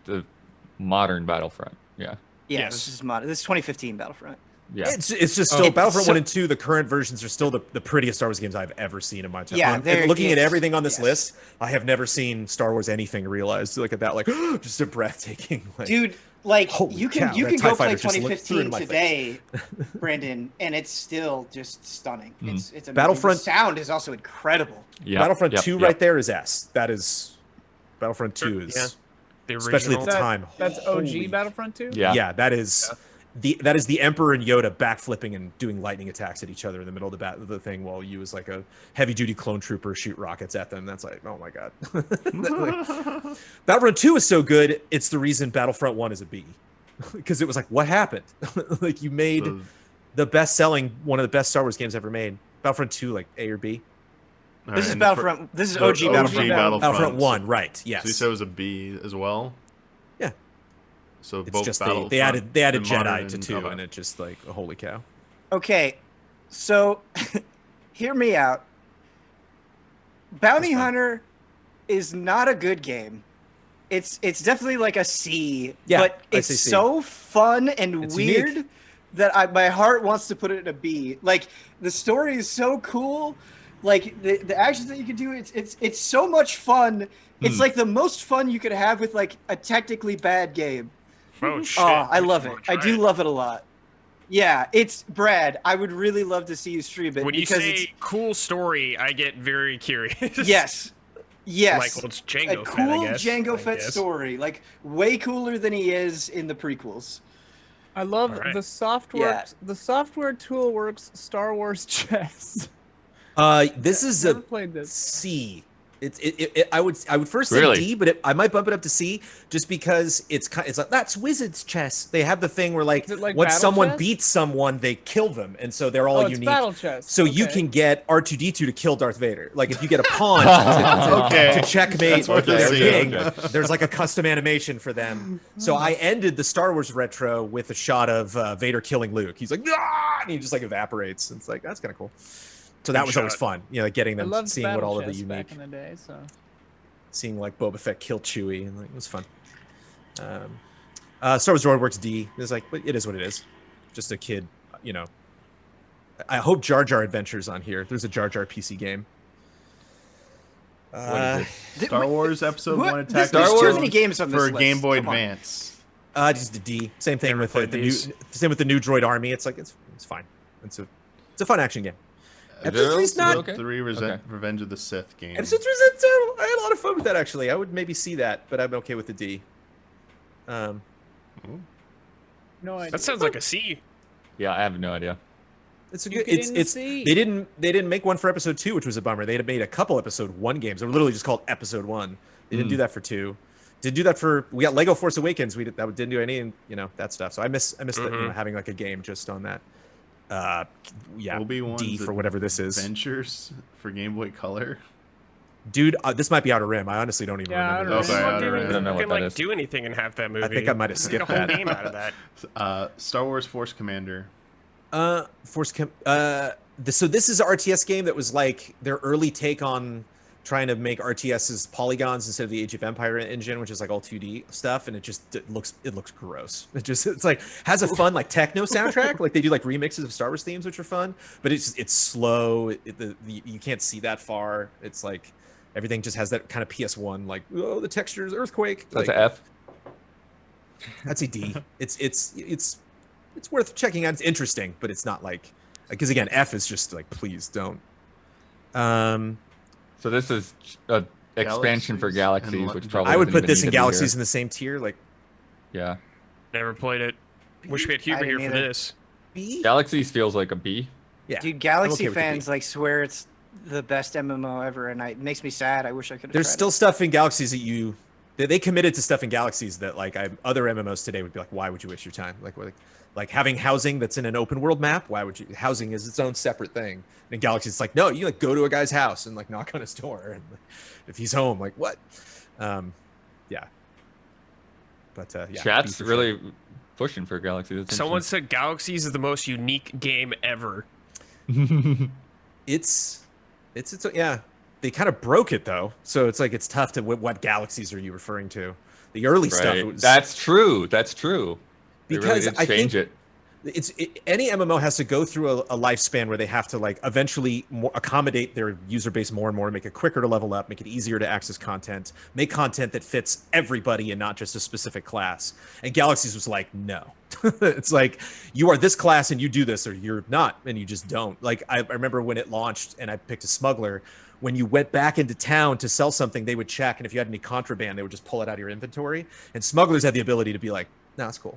modern Battlefront. Yeah. Yeah, Yes. this is modern. This is 2015 Battlefront. Yeah. It's just still It's Battlefront so- 1 and 2. The current versions are still the prettiest Star Wars games I've ever seen in my time. Yeah, And they're- looking at yes, everything on this yes. list, I have never seen Star Wars anything realized. Look at that, like just a breathtaking. Like, Dude, like Holy you can cow, you that can TIE go play fighter just looked through 2015 into my today, Brandon, and it's still just stunning. It's amazing. Battlefront- The sound is also incredible. Yep, Battlefront yep, 2 yep. right there is S. That is Battlefront 2 is Yeah. The especially at original. the time. That's holy- OG Battlefront 2? Yeah. that is the Emperor and Yoda backflipping and doing lightning attacks at each other in the middle of the thing while you as like a heavy duty clone trooper shoot rockets at them. That's like, oh my god. Battlefront 2 is so good, it's the reason Battlefront 1 is a B. Because it was like, what happened? Like you made So- the best selling one of the best Star Wars games ever made. Battlefront 2, like A or B? All This right, is and Battlefront. This is the OG Battlefront. Battlefront So- 1, right, So you yes. said it was a B as well? Yeah. So It's both just Battlefront they added and Jedi Modern to and- 2 okay. and it just like, holy cow. Okay, so hear me out. Bounty That's fine. Hunter is not a good game. It's definitely like a C, Yeah, but I'd it's say C. so fun and It's weird unique. that my heart wants to put it in a B. Like the story is so cool, like the actions that you can do. It's so much fun. It's like the most fun you could have with like a technically bad game. Oh shit! Oh, I Makes love me it. wanna I try do love it a lot. Yeah, it's Brad. I would really love to see you stream it When you because say cool story, I get very curious. it's yes, yes, Like, well, it's a Jango cool Fett, I guess. Jango I Fett guess. story, like way cooler than he is in the prequels. I love Alright. the software. The software tool works Star Wars chess. This is Never a played this. C. I would first say Really? D, but I might bump it up to C just because it's like that's wizards chess. They have the thing where like, Is it like once battle someone chess? beats someone, they kill them, and so they're all Oh, it's unique. battle chess. So you Okay. can get R2D2 to kill Darth Vader. Like if you get a pawn to Okay. checkmate That's worth the seeing. king, there's like a custom animation for them. So I ended the Star Wars retro with a shot of Vader killing Luke. He's like, ah! And he just like evaporates. It's like that's kind of cool. So that was always shot. fun, you know, like getting I them, loved seeing what battle all of the chess unique, back in the day. So seeing like Boba Fett kill Chewie, and like it was fun. Star Wars Roadworks D is like, but it is what it is. Just a kid, you know. I hope Jar Jar Adventures on here. There's a Jar Jar PC game. What is it? Star Wars Episode What? 1 Attack There's of too the many Clones games on this for list. Game Boy Come on. Advance. Just a D. Same thing Never with played the new, these. same with the new Droid Army. It's like it's fine. It's a fun action game. Episode Those- 3's not. okay. 3 Okay. Revenge of the Sith game. Episode 3's not terrible. I had a lot of fun with that actually. I would maybe see that, but I'm okay with the D. no idea. That sounds like a C. Yeah, I have no idea. It's a You good. get It's in the it's. sea. They didn't make one for episode 2, which was a bummer. They had made a couple episode 1 games. They were literally just called episode 1. They didn't do that for 2. Didn't do that for. We got Lego Force Awakens. Didn't do any, that stuff. So I miss the, having like a game just on that. Yeah. Obi-Wan's D for whatever this is. Adventures for Game Boy Color. Dude, this might be Outer Rim. I honestly don't even Yeah, remember. Outer this. Rim. Okay, What Outer do Rim. I don't know you what can that like is. do anything in half that movie. I think I might have Make skipped a whole that. game out of that. Star Wars Force Commander. So this is an RTS game that was like their early take on trying to make RTS's polygons instead of the Age of Empire engine, which is like all 2D stuff, and it looks gross. It's like has a fun like techno soundtrack, like they do like remixes of Star Wars themes, which are fun, but it's slow. You can't see that far. It's like everything just has that kind of PS1 like, oh, the textures, earthquake. That's like, an F. I'd say D. It's worth checking out. It's interesting, but it's not like, because again, F is just like, please don't. So this is an expansion for Galaxies Galaxies, and which Legends. probably I would doesn't put even this need and to be Galaxies here. in the same tier, like Yeah, Never played it. Wish we had I Huber here didn't for either. this. B. Galaxies feels like a B. Yeah, Dude, I'm Galaxy okay with the B. fans like swear it's the best MMO ever, and it makes me sad. I wish I could have. There's tried still it. stuff in Galaxies that they committed to stuff in Galaxies that like other MMOs today would be like, why would you waste your time? Like having housing that's in an open world map. Why would you? Housing is its own separate thing. And in Galaxies, it's like, no, you like go to a guy's house and like knock on his door, and if he's home, like what? Yeah. But yeah. Chat's B for really pushing for Galaxies. That's Someone said Galaxies is the most unique game ever. interesting. it's yeah. They kind of broke it though, so it's like it's tough to what Galaxies are you referring to? The early stuff. It Right. was, That's true. That's true. They really Because did I change think- it. any MMO has to go through a lifespan where they have to like eventually accommodate their user base more and more, make it quicker to level up, make it easier to access content, make content that fits everybody and not just a specific class. And Galaxies was like, no. It's like, you are this class and you do this, or you're not, and you just don't. Like I remember when it launched and I picked a smuggler. When you went back into town to sell something, they would check, and if you had any contraband, they would just pull it out of your inventory. And smugglers had the ability to be like, no, it's cool.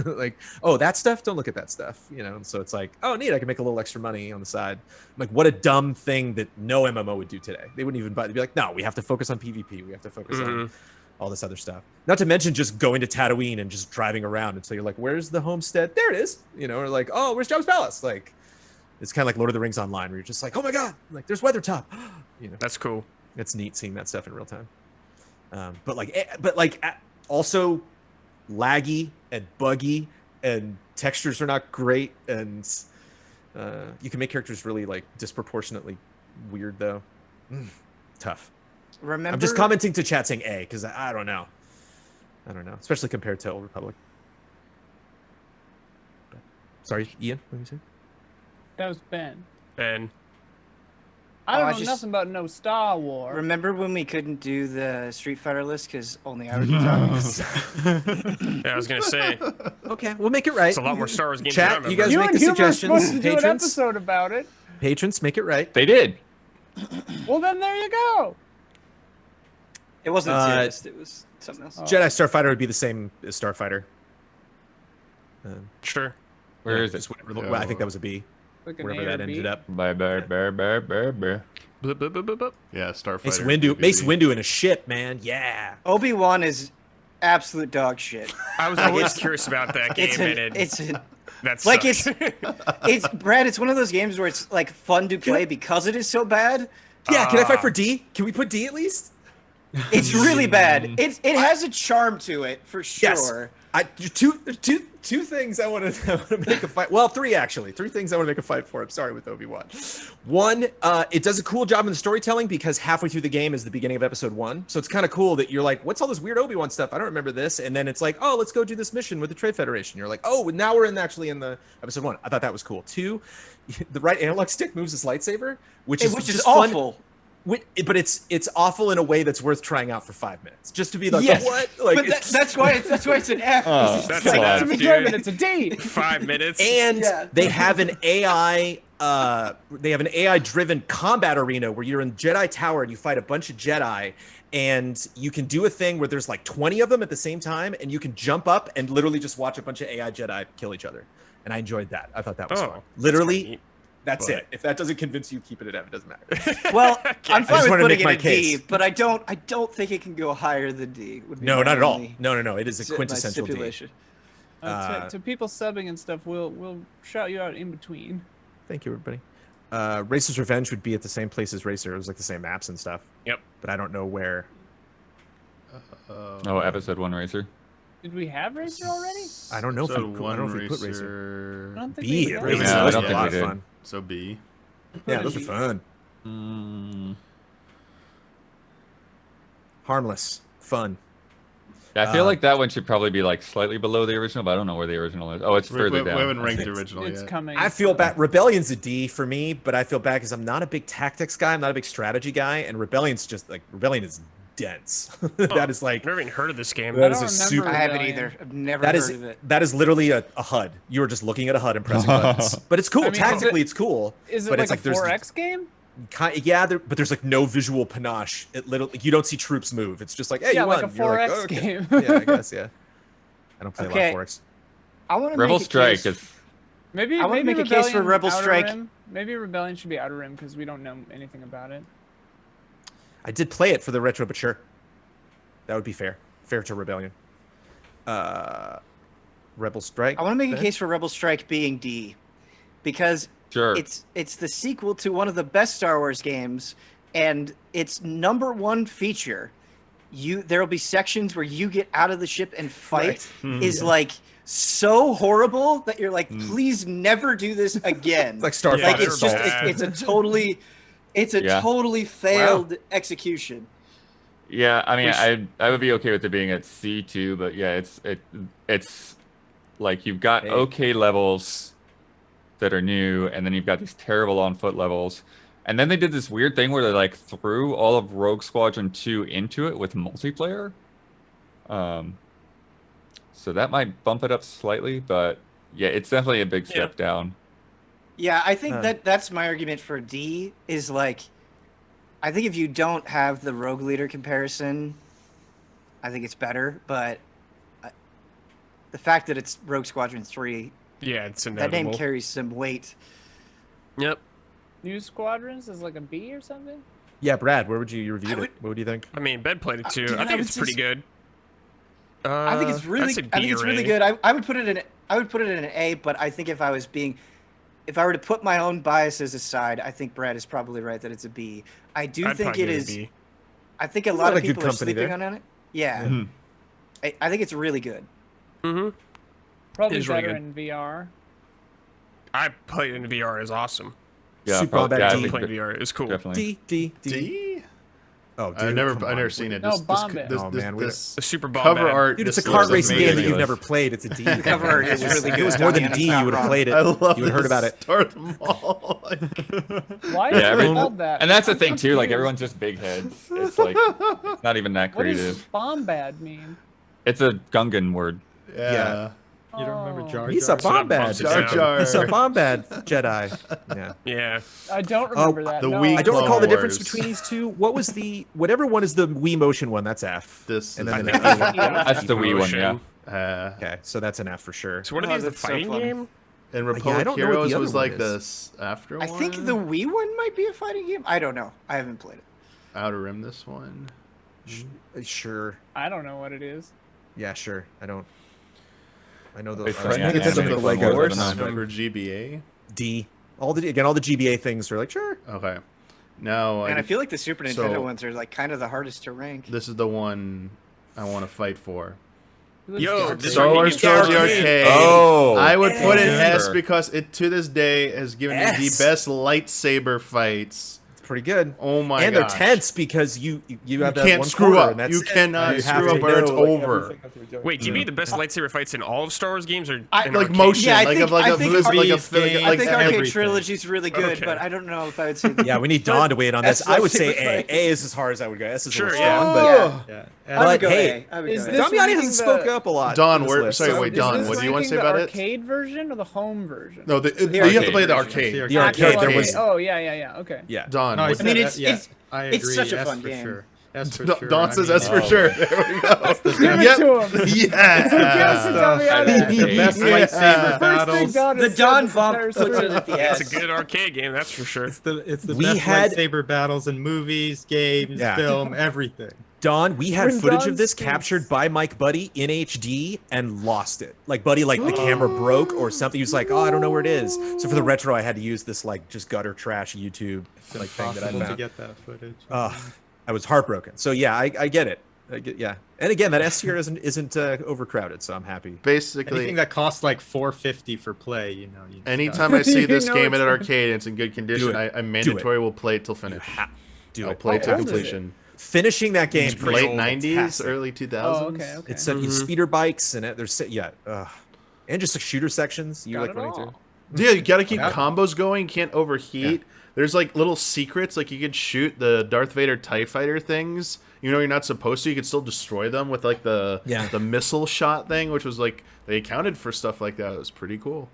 Like, oh, that stuff? Don't look at that stuff. And so it's like, oh, neat. I can make a little extra money on the side. Like, what a dumb thing that no MMO would do today. They wouldn't even buy. They'd be like, no, we have to focus on PvP. We have to focus on all this other stuff. Not to mention just going to Tatooine and just driving around until you're like, where's the homestead? There it is. Or like, oh, where's Jabba's palace? Like, it's kind of like Lord of the Rings Online, where you're just like, oh my god, like there's Weathertop. That's cool. It's neat seeing that stuff in real time. But also laggy and buggy, and textures are not great, and you can make characters really like disproportionately weird though. Tough. Remember, I'm just commenting to chat saying A because I don't know, especially compared to Old Republic. But, sorry, Ian, what did you say? That was Ben. And I don't I know just- nothing about no Star Wars. Remember when we couldn't do the Street Fighter list because only I would be talking? yeah, I was gonna say Okay, we'll make it right. it's a lot more Star Wars games than I Chat, remember. you guys You make and the Huber were suggestions. supposed to do an Patrons, episode about it. patrons, make it right. They did. Well, then there you go. It wasn't a Uh, tier list. It was something else. Jedi Starfighter would be the same as Starfighter. Sure. Where is it? Just whatever, I think that was a B. Like an wherever A or that B? ended up. Bye, bye, bye, bye, bye, bye. Blip, blip, blip, blip, blip. Yeah, Starfighter. Mace DVD. Windu in a ship, man. Yeah. Obi-Wan is absolute dog shit. I was always curious about that game, that like sucked. it's Brad. It's one of those games where it's like fun to play because it is so bad. Yeah, can I fight for D? Can we put D at least? It's really bad. It has a charm to it for sure. Yes. Two things I want to make a fight. Well, three actually. Three things I want to make a fight for. I'm sorry with Obi-Wan. One, it does a cool job in the storytelling because halfway through the game is the beginning of episode 1. So it's kind of cool that you're like, what's all this weird Obi-Wan stuff? I don't remember this. And then it's like, oh, let's go do this mission with the Trade Federation. You're like, oh, now we're actually in the episode 1. I thought that was cool. 2, the right analog stick moves his lightsaber, which is just awful. Fun. But it's awful in a way that's worth trying out for 5 minutes, just to be like, yes. what? Like, but that's why it's an F. That's an F, To be dude. given, it's a D. 5 minutes. And Yeah. they have an AI driven combat arena where you're in Jedi Tower and you fight a bunch of Jedi, and you can do a thing where there's like 20 of them at the same time, and you can jump up and literally just watch a bunch of AI Jedi kill each other. And I enjoyed that. I thought that was fun. Literally, that's it. If that doesn't convince you, keep it at F. It doesn't matter. Well, I'm fine with wanted to putting make my it at D, case. but I don't think it can go higher than D. Would be No, my not at all. only- No. It is a my quintessential D. stipulation. To people subbing and stuff, we'll shout you out in between. Thank you, everybody. Racer's Revenge would be at the same place as Racer. It was like the same maps and stuff. Yep. But I don't know where. Oh, episode 1 Racer. Did we have Racer already? I don't know if Episode we, I don't know if we put Racer. Racer. I don't think B. we have. Racer. No, I Those don't are a think lot we of did. fun. So B. Yeah, those are fun. Harmless. Fun. Yeah, I feel like that one should probably be like slightly below the original, but I don't know where the original is. Oh, it's further down. We haven't ranked the original It's yet. coming. I feel bad. Rebellion's a D for me, but I feel bad because I'm not a big tactics guy. I'm not a big strategy guy, and Rebellion's just like Rebellion is dense. That is like I've never even heard of this game. that is I a don't super. remember I haven't Rebellion. either. I've never That heard is of it. that is literally a HUD. You are just looking at a HUD and pressing buttons. But it's cool. I mean, Tactically, it's cool. Is it but like it's a like there's 4X game? but there's like no visual panache. It literally you don't see troops move. It's just like hey, Yeah, you like won. a You're 4X oh, okay. game. Yeah, I guess yeah. I don't play a Okay. lot of 4X. I want to Rebel make a Strike case- is. Maybe I wanna maybe make a case for Rebellion Rebel Outer Strike. Rim. Maybe Rebellion should be Outer Rim because we don't know anything about it. I did play it for the retro, but sure. That would be fair. Fair to Rebellion. Rebel Strike. I want to make a Ben? case for Rebel Strike being D, because Sure. it's the sequel to one of the best Star Wars games, and its #1 feature, there'll be sections where you get out of the ship and fight, is like so horrible that you're like, please never do this again. It's like Star Yeah, Fox. Like it's just bad. it's a Yeah. totally failed execution. Yeah, I mean, Which- I would be okay with it being at C too, but yeah, it's like you've got Hey. okay levels that are new, and then you've got these terrible on foot levels, and then they did this weird thing where they like threw all of Rogue Squadron 2 into it with multiplayer. So that might bump it up slightly, but yeah, it's definitely a big step down. Yeah, I think Huh. that's my argument for D is like, I think if you don't have the Rogue Leader comparison, I think it's better. But the fact that it's Rogue Squadron 3, Yeah, it's that inevitable. name carries some weight. Yep. New Squadrons is like a B or something? Yeah, Brad, where would you review I it? What would you think? I mean, Ben played it too. Dude, I I think would it's pretty just- good. I think it's really, that's a I think it's B really or A. good. I would put it in, I would put it in an A. But I think if I were to put my own biases aside, I think Brad is probably right that it's a B. I do I'd think probably it give is. a B. I think a There's a lot lot of of good people are company sleeping there. on it. Yeah, Mhm. I think it's really good. Mm-hmm. Probably is really better good. in VR. I played in VR. It's awesome. Yeah, Super probably, Combat yeah, I D. think Playing VR is cool. definitely. D? Oh, dude, I've never come on. seen it. No, This, Bomb this, It. this, Oh, this, man, this The Super Bomb cover Bad. art. Dude, it's a this kart looks racing game that amazing. you've never played. It's a D. The cover art is really good. If it was more than Donnie, D, I'm you would not have wrong. played it. I love You would have heard about it. Start them all. Why Yeah, is it everyone- called that? And that's the I'm thing too. Like confused. everyone's just big heads. It's like it's not even that What does creative. Bombad mean? It's a Gungan word. Yeah. You don't remember Oh. Jar Jar? He's a So that bomb bad. bumps it Jar down. Jar. He's a bomb bad Jedi. Yeah. Yeah. I don't remember that. the no. Wii I don't Clone recall the difference Wars. between these two. What was the whatever one is the Wii Motion one? That's F. This And is then the- the other one. That's the Wii one, yeah. Motion. Okay, so that's an F for sure. So what are Oh, these? The that's so fighting funny. game? And I Republic don't know what the Heroes other was one like is. this after I one. think the Wii one might be a fighting game. I don't know. I haven't played it. Outer Rim. This one. Sure. I don't know what it is. Yeah, sure. I know the. It's I was like thinking it's animated the Lego Clone or Wars. something. For GBA. D. All the GBA things are like sure. Okay. Now And I feel like the Super Nintendo so- ones are like kind of the hardest to rank. this is the one I want to fight for. Yo, this Star Wars Trilogy Arcade. Arcade. Oh, I would put it yeah. S because it to this day has given me the S. best lightsaber fights. It's pretty good. Oh my and gosh. they're tense because you have that can't one screw quarter up. and that's You it. cannot You have screw up to or it's know, like, over. everything that you're doing. Wait, do you mean the best lightsaber fights in all of Star Wars games, or in Like arcade? motion, Yeah, I like think- a like I a think like a movies, like games, I think Arcade everything. Trilogy is really good, Okay. but I don't know if I would say. Yeah, we need Dawn to weigh in on this. That's I would say lightsaber A. fights. A is as hard as I would go. S is Sure, a little yeah. strong, but Oh. Yeah. I would But go hey, A. I would is go A. this Damiani ranking hasn't the- spoken up a lot. Don, on this we're list, sorry, so- wait, Is Don, this what do you want to say ranking the about it? arcade version or the home version? No, you have to arcade play the version. arcade. The arcade, arcade. there was- Oh yeah. Okay. Yeah. Don, No, I what- said mean, that- it's- yeah, it's- I it's agree. such a S fun for game. Sure. S for Don, sure. Don I says mean, that's for oh. sure. There we go. Give it to him. Yeah. The best lightsaber First thing battles. Don The has said Don this bump entire puts it series. at the S. It's a good arcade game, that's for sure. It's the We best had- lightsaber battles in movies, games, Yeah. film, everything. Don, we had When footage Don of this speaks- captured by Mike Buddy in HD and lost it. Like Buddy, like the camera broke or something. He was like, "Oh, I don't know where it is." So for the retro, I had to use this like just gutter trash YouTube It's like thing that I impossible to found. get that footage. I was heartbroken. So yeah, I get it. Yeah, and again, that S tier isn't overcrowded, so I'm happy. Basically, Anything that costs like $4.50 for play, you know. You just anytime gotta- I see You this know game at it's- an arcade and it's in good condition, it. I mandatory will play it till finish. Do I'll it. play it to How old is it? completion. Finishing that game, pretty Late old. 90s, Fantastic. early 2000s. Oh, okay. It's speeder bikes and there's and just like shooter sections. You Got like it running all. through. Yeah, you gotta keep Yeah. combos going. You can't overheat. There's like little secrets, like you could shoot the Darth Vader TIE fighter things. You know you're not supposed to. You could still destroy them with like the missile shot thing, which was like they accounted for stuff like that. It was pretty cool.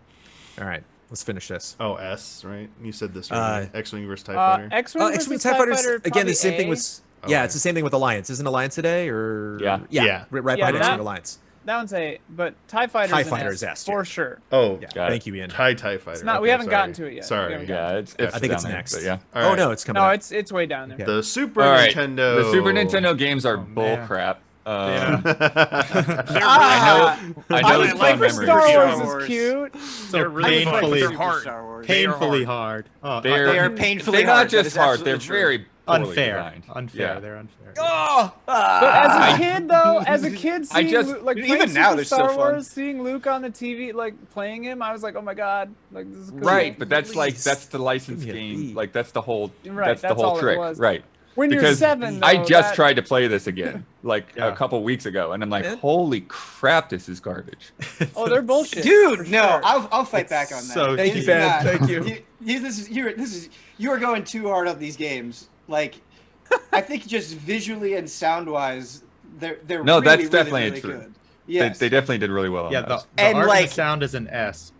All right, let's finish this. Oh, S, right? You said this right? X-wing versus TIE Fighter. X-Wing X-Wing versus TIE TIE Fighters Fighter, again. The probably same thing A. with Okay. it's the same thing with Alliance. Isn't Alliance today or Yeah. Yeah. right Yeah, behind that- X-Wing Alliance. That one's A, but TIE Fighter TIE is an Fighter S, is S for tier. sure. Oh, Yeah, Got it. thank you, Ian. TIE Fighter. It's not- we haven't gotten to it yet. Sorry. We haven't Yeah, it's I think down it's there, next. but yeah. All Oh right. no, it's coming. No, up. it's way down there. Okay. The Super All right. Nintendo. The Super Nintendo games are Oh, bull man. crap. Yeah. Ah, I know I it's like fond for memories. Star Star Wars Wars. is cute. So They're really fun, but painfully, they're hard. Star Wars. They are painfully hard. hard. Oh, They're- They are painfully They're hard. not That just is hard. They're absolutely very poorly unfair. designed. Unfair. Yeah. They're unfair. Oh, But as a I- kid, though, as a kid, I seeing just- Luke, like even playing now, Super they're still Star fun. Wars, seeing Luke on the TV, like playing him, I was like, oh my god, like this is cool. Right, but that's like Please. that's the license Give me a game. B. Like that's the whole Right, that's the that's whole all it trick. was. Right. When you're Because 7, I though, just that- tried to play this again, like Yeah. a couple weeks ago, and I'm like, Man. holy crap, this is garbage. Oh, they're bullshit. dude, for no, sure. I'll fight back on that. so Thank you, It's Ben. not- Thank you. You are going too hard on these games. Like, I think just visually and sound wise, they're No, really, that's really, definitely really true. good. Yes. They definitely did really well on Yeah, the those. And, art like- and the sound is an S.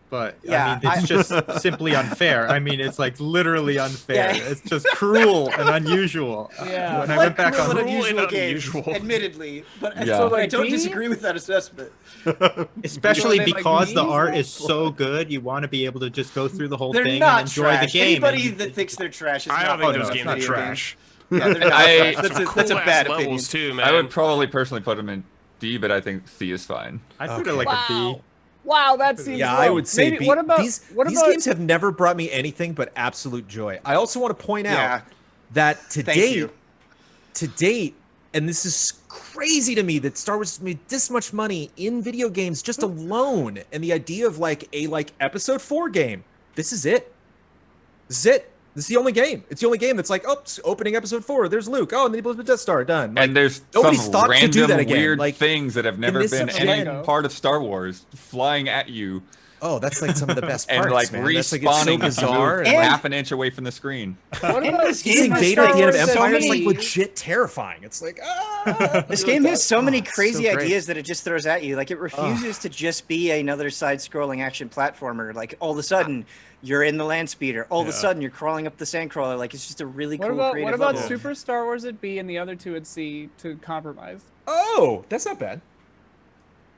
But Yeah, I mean, it's just simply unfair. I mean, it's like literally unfair. Yeah. It's just cruel and unusual. Yeah. When I Like went back cruel on, and Cruel and unusual games, unusual. admittedly, but Yeah. so So, I like, don't me? disagree with that assessment. especially So they, like, because the memes art and is so good, you want to be able to just go through the whole They're thing not and enjoy trash. the game. Anybody and- that thinks they're trash is I not don't think playing those a games are video game. trash. Yeah, they're not I- trash. That's a Cool-ass bad levels opinion. too, man. I would probably personally put them in D, but I think C is fine. I put it Okay. like a B. Wow. Wow, that seems Yeah, low. I would say Maybe, B. what about these what about games have never brought me anything but absolute joy. I also want to point out Yeah. that to Thank you. date, and this is crazy to me that Star Wars has made this much money in video games just alone, and the idea of like a episode 4 game. This is it. This is it. This is the only game. It's the only game that's like, oh, opening episode 4. There's Luke. Oh, and then he blows the Death Star. Done. Like, And there's nobody's some thought to random do that again. weird Like, things that have never this been any gen- part of Star Wars flying at you oh, that's like some of the best parts, and like man. That's like it's so respawning bizarre. and and, like, half an inch away from the screen. what And about this seeing game has Vader at the end of so Empire is many- like legit terrifying. It's like, ah. This game has so many Oh, crazy so great. ideas that it just throws at you. Like it refuses to just be another side-scrolling action platformer. Like all of a sudden you're in the land speeder. All of a sudden you're crawling up the sandcrawler. Like it's just a really what cool about creative what about level. Super Star Wars at B and the other two at C to compromise? Oh, that's not bad.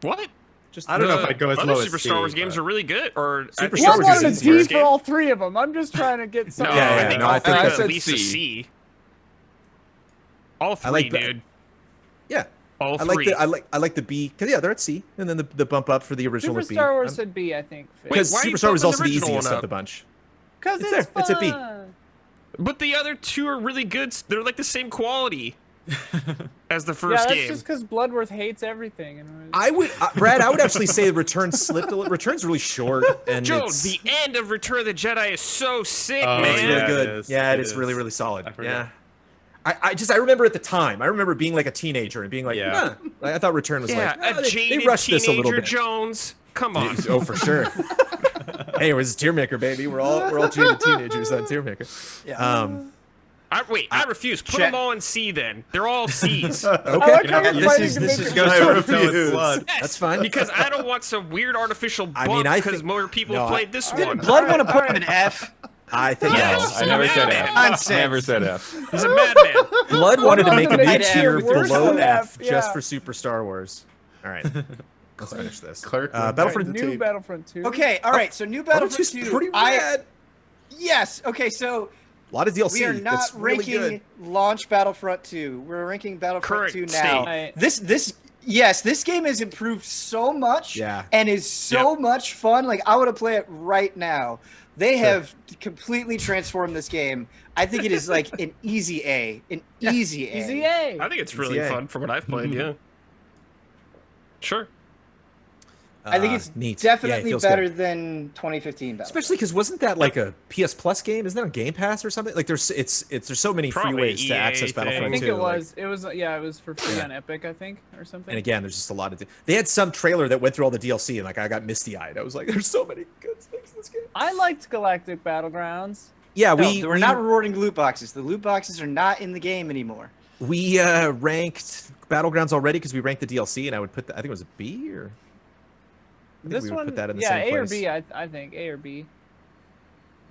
What? Just I don't know if I'd go as other low as Super C, Star Wars but- games are really good. Or Super I Star think Blood Wars wanted a is D easier. for all three of them. I'm just trying to get No, some. Yeah, I think no, I all think three I at said least a C. C. All three, like dude. Yeah. All I three. like the B because they're at C, and then the bump up for the original Super is B. Star Wars said B, I think. Because why are you Super Star Wars is bumping also the the original easiest one of up? the bunch. Because It's it's there. It's a B. fun. But the other two are really good. They're like the same quality as the Yeah, first that's game. just because Bloodworth hates everything. And I would, Brad. I would actually say Return slipped a little. Return's really short, and Joe, it's the end of Return of the Jedi is so sick, Oh, man. it's yeah, really it good. is. Yeah, It it is really is. really solid. I forget. Yeah. I remember at the time. I remember being like a teenager and being like, Yeah. I thought Return was Yeah, like, a they jaded rushed this a little teenager bit. Jones. Come on. Oh, for sure. Hey, it was Tiermaker, baby. We're all jaded teenagers on Tiermaker. Yeah. I refuse. Put Check. them all in C then. They're all C's. I Okay, like how Yeah, you're this fighting is- to this make is it good. worse. I No, it's refuse. blood. That's fine. Because I don't want some weird artificial bump I mean, I because think- more people no, have I- played this Did one. Blood want to put him in F. I think Yes. I never said Yeah. F. Nonsense. Never said F. He's a madman. Blood wanted to make a Make mid it tier worse below than F F, just yeah. for Super Star Wars. All right, let's finish this. Clark, Battlefront the New tape. Battlefront 2. Okay, all right. So new Battlefront 2's 2. pretty rad. Yes. Okay, so A lot of DLC. we are not that's really ranking good. launch Battlefront 2. We're ranking Battlefront Current 2 state. now. Right. This game has improved so much Yeah. and is so much fun. Like I want to play it right now. They have completely transformed this game. I think it is like an easy A. An easy A. Easy A. I think it's really CA. fun from what I've played, yeah. Sure. I think it's neat. Yeah, it definitely feels better good. than 2015 Battlefront. Especially because wasn't that like a PS Plus game? Isn't that on Game Pass or something? Like there's so many free Probably ways to EA access thing. Battlefront I think 2. it like- was. It was for free on Epic, I think, or something. and again, there's just a lot of. They had some trailer that went through all the DLC, and like I got misty eyed. I was like, "There's so many good things in this game." I liked Galactic Battlegrounds. Yeah, No, we're not rewarding loot boxes. The loot boxes are not in the game anymore. we ranked Battlegrounds already because we ranked the DLC, and I would put that. I think it was a B or. I think This we would one, put that in the yeah, same A or place. B. I think A or B.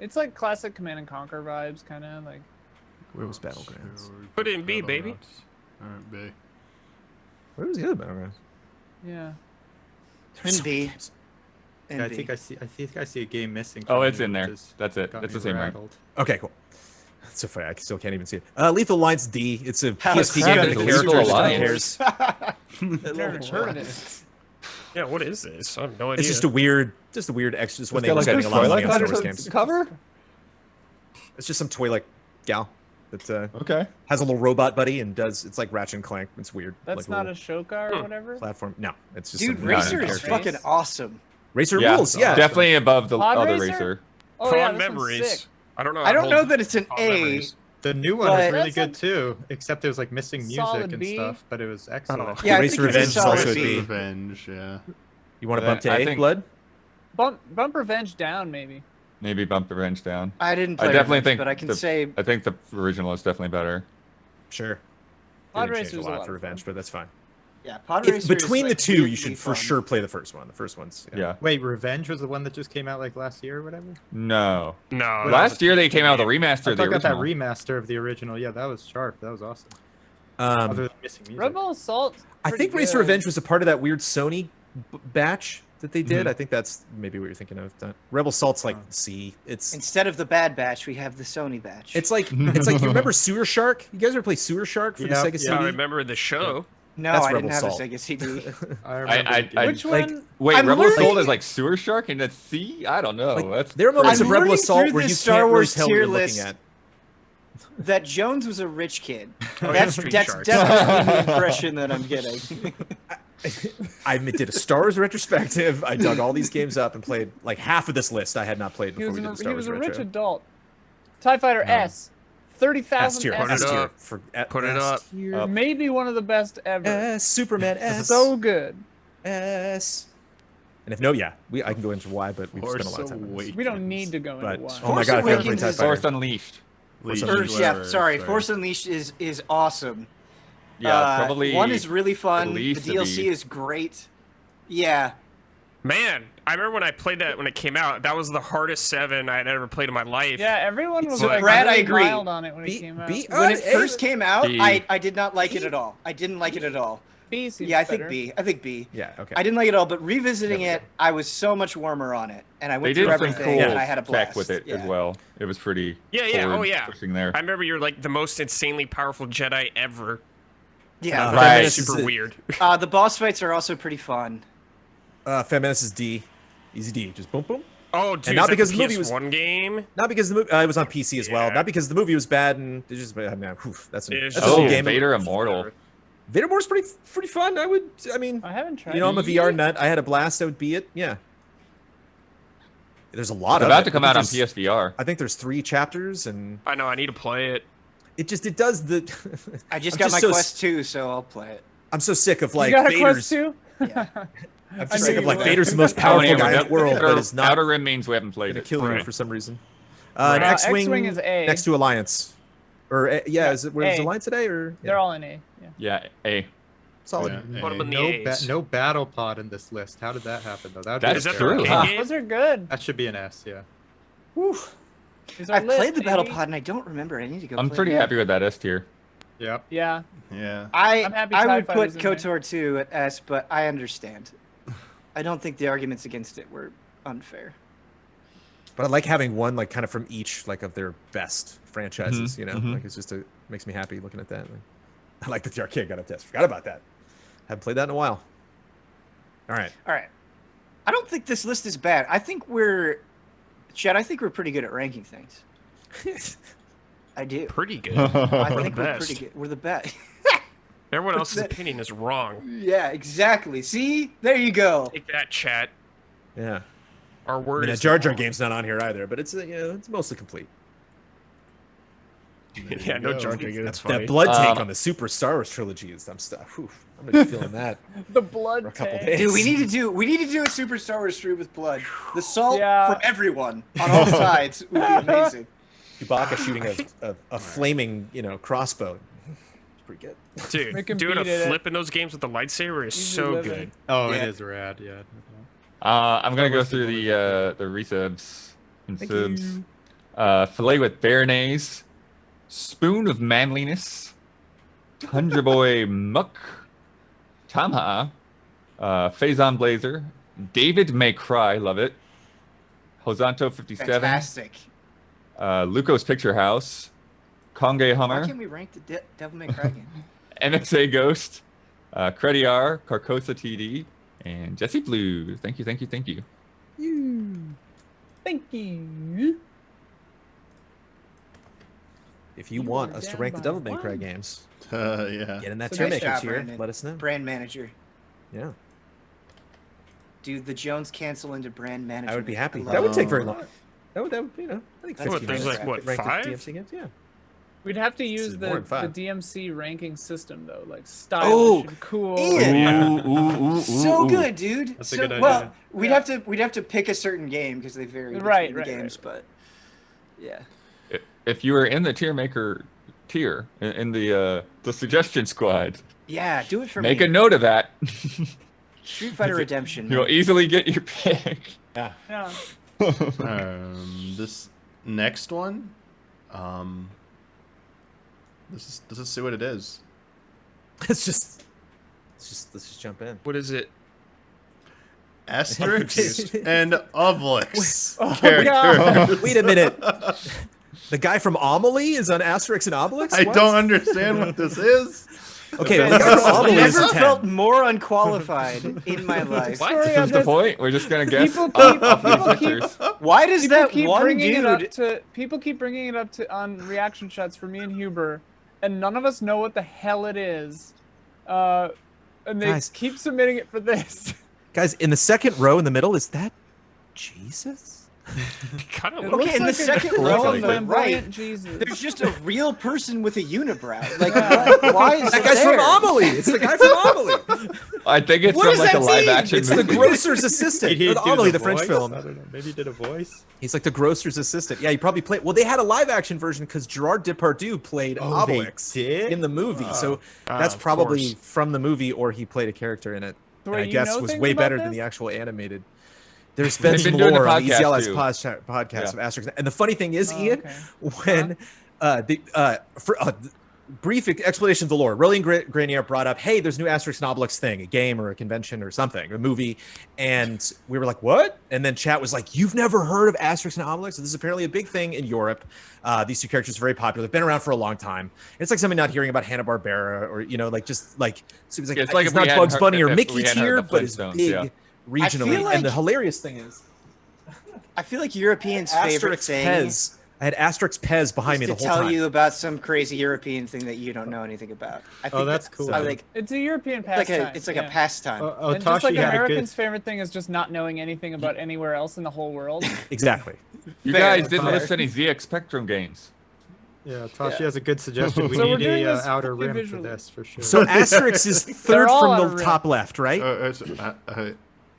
It's like classic Command and Conquer vibes, kind of like. Where was Battlegrounds? Put it in B, baby. All right, B. Where was the other Battlegrounds? Yeah. In B. In Yeah, I B. think I see a game missing. Oh, from it's you, in there. which has That's it. got It's me the same rank. rattled. Okay, cool. That's so funny. I still can't even see it. Lethal Lines D. It's a How PSP crap game is with the Lethal characters. Who Alliance? cares? Never heard of it. Yeah, what is this? I have no idea. It's just a weird extra. Just when they got were like spending a a lot of money on Twilight Star Wars Zone games. Cover? It's just some toy like gal that Okay. has a little robot buddy and does. It's like Ratchet and Clank. It's weird. That's like not a little Shoka or whatever. platform. No, it's just Dude, some Racer no, is no. fucking awesome. Racer Yeah, rules. Yeah, definitely above the Pod other Racer? racer. Oh yeah, Fond this one's sick. memories. I don't know. I don't how know old that it's an fond A. memories. The new one But- is really That's good a too, except it was like missing music solid and B. stuff, but it was excellent. Yeah, I Racer think it's a Revenge is solid also a B. B. Revenge, yeah. You want to bump to I A, think- Blood? Bump Revenge down maybe. Maybe bump the range down. I didn't I play definitely Revenge, think but I can the- say I think the original is definitely better. Sure. Pod Didn't change Racer's a a lot lot for of fun. Revenge, but that's fine. yeah, Pod If- Racer between is, the like, two, you really should for fun. sure play the first one. The first one's Yeah. Wait, Revenge was the one that just came out like last year or whatever? No. No. Last year they came out with a I remaster of thought the I got that original. remaster of the original. Yeah, that was sharp. That was awesome. Other than missing music. Rebel Assault. I think Racer Revenge was a part of that weird Sony batch that they did. I think that's maybe what you're thinking of. Rebel Assault's like C. It's Instead of the Bad Batch, we have the Sony Batch. it's like you remember Sewer Shark? You guys ever play Sewer Shark for the Yeah, Sega yeah. CD? I remember the show. no, that's I Rebel didn't have Assault. a Sega CD. I remember. I Which like- one? wait. I'm Rebel learning- Assault is like Sewer Shark and that's C. I don't know. Like, That's there are moments I'm of Rebel learning Assault through where you this can't Star really Wars tell what tier you're looking list. at. that Jones was a rich kid. yeah, That's Street that's Sharks. definitely the impression that I'm getting. I did a Star Wars retrospective. I dug all these games up and played like half of this list I had not played He before was, we did the he Star was Wars a rich retro. adult. TIE Fighter S. 30,000 S tier. Put it S tier. up. Put it up. Tier. Maybe one of the best ever. S. Superman S. So good. S. And if I can go into why, but we've spent a lot of time on this. We don't need to go But into why. oh my Force god, I forgot to play Awakens TIE is- Force Fighter. Unleashed. Leash, Or, yeah, whatever, sorry. Force Unleashed is awesome. Yeah, probably. One is really fun. at The least a DLC B. is great. Yeah, Man, I remember when I played that when it came out. That was the hardest 7 I had ever played in my life. Yeah, everyone was So, like Brad, I really agree. mild on it when it came out. when it first came out, B. I did not like it at all. I didn't like it at all. B seems Yeah, I better. think B. I think B. Yeah. Okay. I didn't like it all, but revisiting There we it, I was so much warmer on it, and I They went did through some everything, cool and I had a blast tech with it as well. It was pretty. Yeah, yeah, oh forward yeah. pushing there. I remember you're like the most insanely powerful Jedi ever. Yeah, Right. That's super weird. the boss fights are also pretty fun. Feminist is D. Easy D. Just boom, boom. Oh, dude, not is that because the the movie was- PS1 game? Not because the movie it was on PC as well. Yeah. Not because the movie was bad and it just man, that's It's a just whole Oh, game. Vader Immortal. Vader War's pretty fun. I mean, I haven't tried. you know, I'm a it. VR nut. I had a blast. I would be it. Yeah. There's a lot It's of about it. to come I out on think there's- PSVR. I think there's 3 chapters, and I know, I need to play it. it does the. I just I'm got my so- Quest 2, so I'll play it. I'm so sick of like You got a Vader's. Quest too? Yeah. I'm I just knew sick of you like would. Vader's the most How powerful many guy in the world, Outer- but is not Outer Rim means we haven't played gonna it. kill you Right. for some reason. Right. X-wing, X-wing is A. next to Alliance, or Yeah, is it where's A. Alliance today or They're all in A. Yeah. Yeah, A. solid? Yeah. Put 'em in the No, A's. no battle pod in this list. How did that happen though? That That's Is that the true. arcade Huh. game? Those are good. that should be an S. Yeah. These are I've lit, played the Battle baby. Pod, and I don't remember. I need to go I'm play pretty it. happy with that S tier. Yep. Yeah. Yeah. I'm happy I TIE would put Fighters in there. KOTOR 2 at S, but I understand. I don't think the arguments against it were unfair. But I like having one like kind of from each like of their best franchises. Mhm, You know, mhm. like it's just makes me happy looking at that. Like, I like that the arcade got up to S. Forgot about that. Haven't played that in a while. All right. All right. I don't think this list is bad. I think Chad, I think we're pretty good at ranking things. I do. Pretty good. I We're think the we're best. pretty good. We're the best. Everyone else's that? opinion is wrong. Yeah, exactly. See? There you go. Take that, chat. Yeah. Our I word mean, a is Jar Jar wrong. game's not on here either, but it's it's mostly complete. Yeah, no Jar Jar game. That's funny. That blood tank Um, on the Super Star Wars trilogy is I'm gonna be feeling that The blood for a couple tank. days. Dude, we need to do a Super Star Wars stream with blood. The salt Yeah. from everyone on all sides would be amazing. Chewbacca shooting a flaming crossbow. It's pretty good. Dude, Make 'em doing a beat it. flip in those games with the lightsaber is Easy so living. good. Oh, Yeah. it is rad. Yeah. I'm gonna go Wars through is the resubs and Thank subs. you. Filet with Béarnaise, Spoon of Manliness, Tundra Boy Muck, Tamaha, Faison Blazer, David May Cry, love it, Hosanto 57, Fantastic. Luco's Picture House, Konge Why Hummer, can't we rank the Devil May Cry game? MXA Ghost, Crediar, Carcosa TD, and Jesse Blue. Thank you, thank you, thank you. Thank you. If you You want were us to down rank the by Devil May Cry one. games, Yeah. get in that So nice Tiermaker job, tier. Brandon. Let us know. Brand manager. Yeah, Dude, the Jones cancel into brand manager. I would be happy. love That would it. take very long. That would I think That's 15 what, there's minutes. like, what, Ranked 5? DMC games. Yeah. We'd have to is use more than the five. DMC ranking system though, like stylish Oh, and cool. Ian. Ooh, So good, dude. That's a So, good well, idea. we'd have to pick a certain game because they vary between Right, the right, games, right. but yeah. If you were in the Tiermaker tier, in the suggestion squad, Yeah, do it for make me. a note of that. Street Fighter Redemption. You'll easily get your pick. Yeah. This next one, let's just see what it is. let's just jump in. What is it? Asterix and Obelix Oh, characters. Wait a minute. The guy from Amelie is on Asterix and Obelix? I What? don't understand what this is. Okay, well, Okay, the guy from so Amelie is Never 10. felt more unqualified in my life. What? Sorry, This is the point. We're just gonna guess People off keep- these people pictures. Why does People that keep one bringing it up dude? to people keep bringing it up to on reaction shots for me and Huber, and none of us know what the hell it is. And they Guys. keep submitting it for this. Guys, in the second row in the middle, is that Jesus? Kind of It looks Okay, in the looks like second a row, tall, but flamboyant right. Jesus. There's just a real person with a unibrow. Like, Yeah. why is That it guy's there? from Amelie. It's the guy from Amelie. I think it's What from does like a that live mean? action It's the movie. grocer's assistant. Did he do Amelie, the French voice? film. I don't know. Maybe he did a voice. He's like the grocer's assistant. Yeah, he probably played. Well, they had a live action version because Gerard Depardieu played Oh, they Obelix did? in the movie. So that's of probably course. from the movie, or he played a character in it. So And wait, I you guess know was things way about better than this? the actual animated. There's been They've some been doing the lore on the Easy podcast, Allies too. podcast Yeah. of Asterix. And the funny thing is, Oh, Ian, okay. when brief explanation of the lore. Rolling Granier brought up, hey, there's a new Asterix and Obelix thing, a game or a convention or something, a movie. And we were like, what? And then chat was like, you've never heard of Asterix and Obelix? This is apparently a big thing in Europe. These two characters are very popular. They've been around for a long time. It's like something not hearing about Hanna-Barbera or, just like, so it's like, It's like it's if we not hadn't Bugs heard- Bunny or if Mickey we hadn't heard tier, the but it's Flintstones, big yeah. regionally. like- And the hilarious thing is, I feel like Europeans' favorite Asterix thing Pez. I had Asterix Pez behind me is the to whole tell time. you about some crazy European thing that you don't know anything about. I think that's cool. I like It's a European like pastime. it's like yeah. a pastime. Oh, And just like Tashi had a Americans' good. favorite thing is just not knowing anything about anywhere else in the whole world. Exactly. You Fair, guys didn't fair. list any ZX Spectrum games. Yeah, Tashi has a good suggestion. We So we're need doing a this outer fully rim for visually. this for sure. So Asterix is They're third all from out the of rim. top left, right?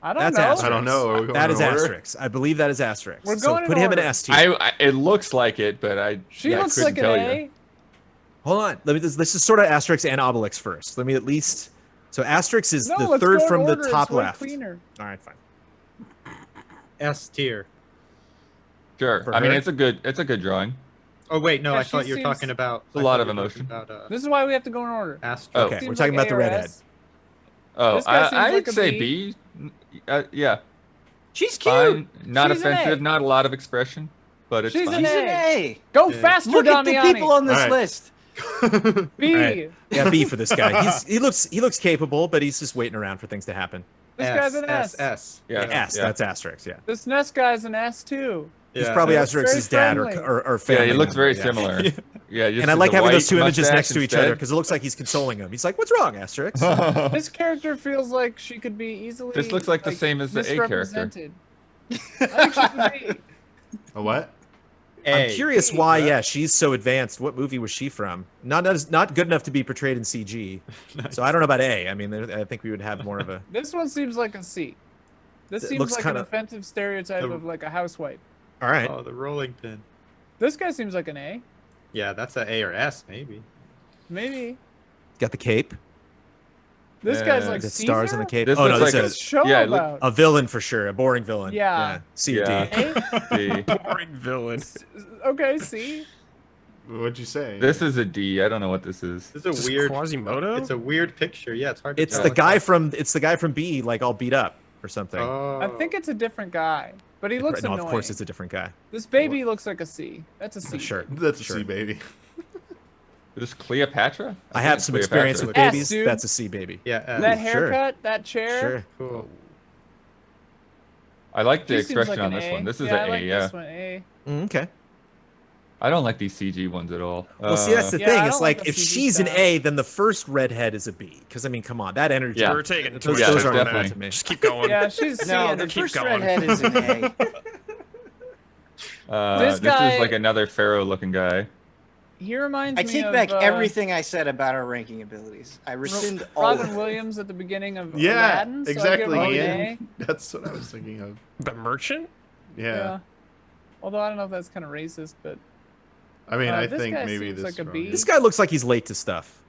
I don't That's know. Asterix. I don't know. Are we going That in is order? Asterix. I believe that is Asterix. We're so going in put him in order. S tier. It looks like it, but I She looks couldn't like an tell A. you. Hold on. Let's just sort of Asterix and Obelix first. Let me at least. So Asterix is No, the let's third go in from the order. top It's way left. cleaner. All right, fine. S tier. Sure. For I mean, her? it's a good drawing. Oh wait, no, Yeah, I thought she you were seems- talking about. a I lot thought of you were talking emotion. About, This is why we have to go in order. Asterix. Oh. Okay, we're Seems talking like about the A or redhead. S. Oh, This guy seems I'd like a say B. B. Yeah, She's cute. fine. Not She's an offensive. A. Not a lot of expression, but it's She's fine. an She's A. an A. Go Yeah. faster, Look at the Damiani. people on this All right. list. B. All right. Yeah, B for this guy. He looks capable, but he's just waiting around for things to happen. This guy's an S. S. Yeah. S. yeah. That's Asterix. Yeah. This Ness guy's an S too. He's Yeah, probably looks Asterix's very dad friendly. or Yeah, family. he looks member, very yeah. similar. Yeah, just And I as like a having those white two images mustache next to each other instead. because it looks like he's consoling him. He's like, "What's wrong, Asterix?" This character feels like she could be easily. This looks like the same as the A character. misrepresented. I think she's an A. A what? I'm curious why. right? Yeah, she's so advanced. What movie was she from? Not good enough to be portrayed in CG. So I don't know about A. I mean, I think we would have more of a. This one seems like a C. This It seems looks like kinda- an offensive stereotype The- of like a housewife. All right. Oh, the rolling pin. This guy seems like an A. Yeah, that's an A or S maybe. Maybe. Got the cape. This Yeah. guy's like Got Caesar? stars on the cape. This Oh no, looks this like What's is this show yeah, it look- about? a villain for sure. A boring villain. Yeah. C or D. Yeah. A? D. Boring villain. Okay, C. What'd you say? This is a D. I don't know what this is. This is This a weird. Quasimodo. It's a weird picture. Yeah, it's hard to It's tell. the guy from B, like all beat up or something. Oh. I think it's a different guy, but he looks no, annoying. of course it's a different guy. This baby looks like a C. That's a C. Sure. That's a Sure. C, baby. This Cleopatra? I think have it's some experience with Cleopatra. S, babies. dude. That's a C baby. Yeah. That S. Sure. haircut, that chair. Sure. Cool. I like the She seems expression like on an this A. one. This is yeah, an I A, like yeah. This one, A. Okay. I don't like these CG ones at all. Well, see, that's the Yeah, thing. I It's don't like like the if CG she's an style. A, then the first redhead is a B. Because I mean, come on, that energy. Yeah. We're taking it. Those, Yeah, those there's aren't definitely- fun to me. Just keep going. Yeah, she's C. No, and the a- keep first going. redhead is an A. This this guy- is like another pharaoh-looking guy. He reminds I me take of back everything I said about our ranking abilities. I rescind all of Robin it. Williams at the beginning of Yeah, Aladdin. So exactly, I give him Ian. an That's what I was thinking of. The merchant. A. Yeah. Although I don't know if that's kind of racist, but I mean, I this think guy maybe seems this. like a B. This guy looks like he's late to stuff.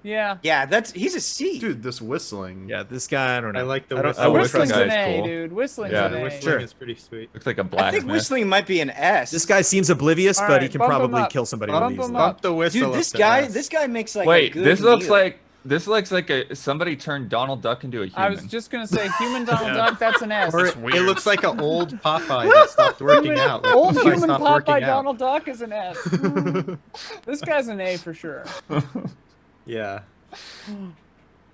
yeah. Yeah, he's a C. Dude, this whistling. Yeah, this guy, I don't know. I like the I don't, whistle. I Oh, would Whistling trust Whistling's guy an is A, cool. dude. Whistling's Yeah. an The A. whistling Sure. is pretty sweet. Looks like a I think blacksmith. whistling might be an S. This guy seems oblivious, All but he right, can bump him probably up. kill somebody Bump really him easily. up. Bump the whistle. Dude, up this to guy, S. this guy makes like a Wait, good this looks meal. like somebody turned Donald Duck into a human. I was just gonna say human Donald Yeah. Duck. That's an S. Or That's it weird. looks like an old Popeye that stopped working out. Like, Old Popeye human stopped Popeye working out. Donald Duck is an S. This guy's an A for sure. Yeah.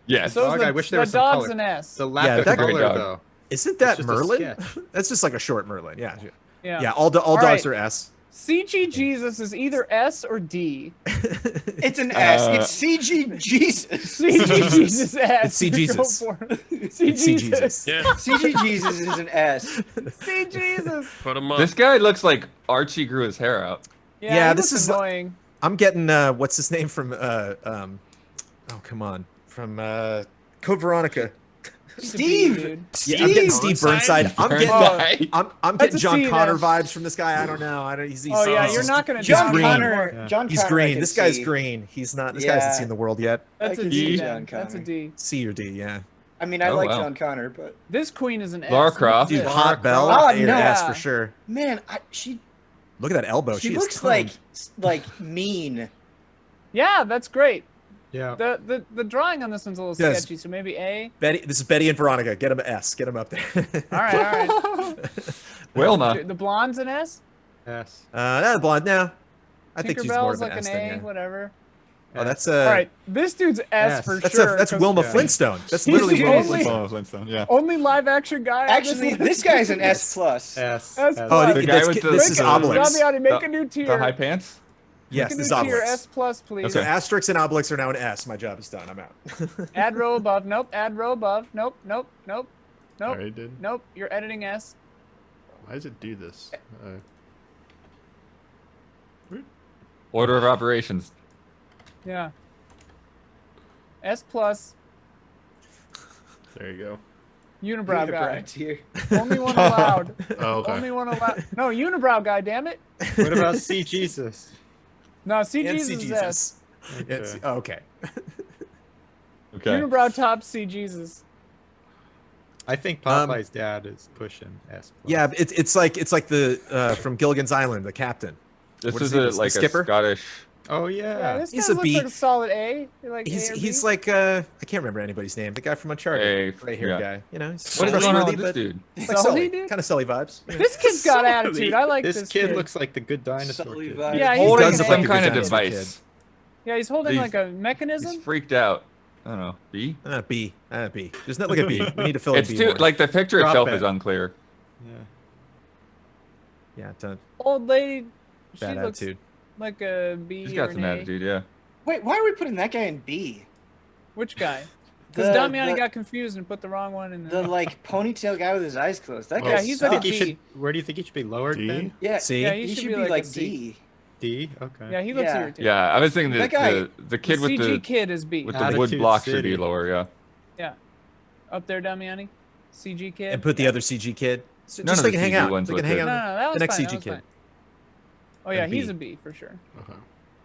Yes. So is dog, the, I wish there the was some dog's color. an S. The lack Yeah, of that- color, Great dog. though. Isn't that just a Merlin? sketch. That's just like a short Merlin. Yeah. yeah. Yeah, all dogs right. are S. CG Jesus is either S or D. It's an S. It's CG Jesus. CG Jesus S. It's C Jesus. Go for it. It's C C Jesus. Jesus. Yeah. CG Jesus is an S. C Jesus. Put him up. This guy looks like Archie grew his hair out. Yeah, he this looks is annoying. I'm getting what's his name from oh come on, from Code Veronica. He's a Steve. B, dude. Yeah, I'm getting Steve Burnside. I'm getting Burnside. I'm That's getting a John C, Connor then. vibes from this guy. I don't know. I don't. He's Oh yeah, he's you're just- not gonna. he's John green. Connor. Yeah. John He's Connor. I green. can This guy's see. green. He's not. This Yeah. guy hasn't seen the world yet. That's I a can D. see Then. John That's a Connor. D. C or D. Yeah. I mean, I Oh, like wow. John Connor, but This queen is an S. Lara Croft. Dude, Yeah. hot Belle. Oh, A or no. S for sure. man, she Look at that elbow. she is looks toned. like mean. Yeah, that's great. Yeah. The drawing on this one's a little Yes. sketchy, so maybe A. This is Betty and Veronica. Get them S. Get them up there. All right. Wilma. The blonde's an S. Yes. Not blonde. No, I think she's more Tinkerbell's of an like S an than A, yeah. whatever. Oh, that's All right, this dude's S Yes. for That's sure. that's 'cause Wilma Yeah. Flintstone. That's He's literally the Wilma only- Flintstone. Flintstone, yeah. Only live action guy. on Actually, list. this guy's an S plus. S. S S. plus. Oh, The guy this, with the- this is the- Obelix. Damiani, make The- a new tier. The high pants? Yes, Make a this new is tier. Obelix. S plus, please. So Asterix and Obelix are now an S. My job is done. I'm out. Add row above. Nope. Add row above. Nope. Nope. Nope. Nope. Already did. Nope. You're editing S. Why does it do this? Order of operations. Yeah. S plus. There you go. Unibrow guy. Tier. Only one allowed. Oh, okay. Only one allowed. No, unibrow guy. Damn it. What about C Jesus? No, see And Jesus see is S. Jesus. Yeah, see- oh, okay. Okay. Unibrow top. See Jesus. I think Popeye's dad is pushing S. Yeah, it's like the from Gilligan's Island, the captain. This What is is he, a, the like a skipper? Scottish. Oh Yeah, yeah. this He's guy a looks B. like a solid A. You're like A or B? He's like I can't remember anybody's name. The guy from Uncharted, A, gray haired yeah. guy. You know, he's What is going on with trustworthy, this but dude? it's like Sully, Sully, dude? kind of Sully vibes. This kid's got attitude. I like This this kid looks like the good dinosaur Sully kid. vibes. Yeah, he's Holding does look some like a kind of good dinosaur device. Yeah, he's holding He's- like a He's mechanism. freaked out. I don't know. B? B. B. There's not like a B. We need to fill in It's B too more. like the picture Drop itself it. is unclear. Yeah. Yeah, ton Old lady. She bad looks attitude. like a B He's or got an some A. attitude, yeah. Wait, why are we putting that guy in B? Which guy? Because The- Damiani the- got confused and put the wrong one in The the. like ponytail guy with his eyes closed. That Well, guy Yeah, he's I like think a he B. should. Where do you think he should be lowered D? then? Yeah, C. Yeah, he he should be like a C. D. D. Okay. Yeah, he looks Yeah. irritating. Yeah, I was thinking That that guy- the kid the with CG the kid is B. with the wood Attitude block should City. be lower, yeah. Yeah. Up there, Damiani. CG kid. And put the Yeah. other CG kid. So None just of they the can hang CG out. ones They can look hang good. No, out. no, that was The next fine, CG that was kid. fine. Oh yeah, And he's B. a B for sure. Okay.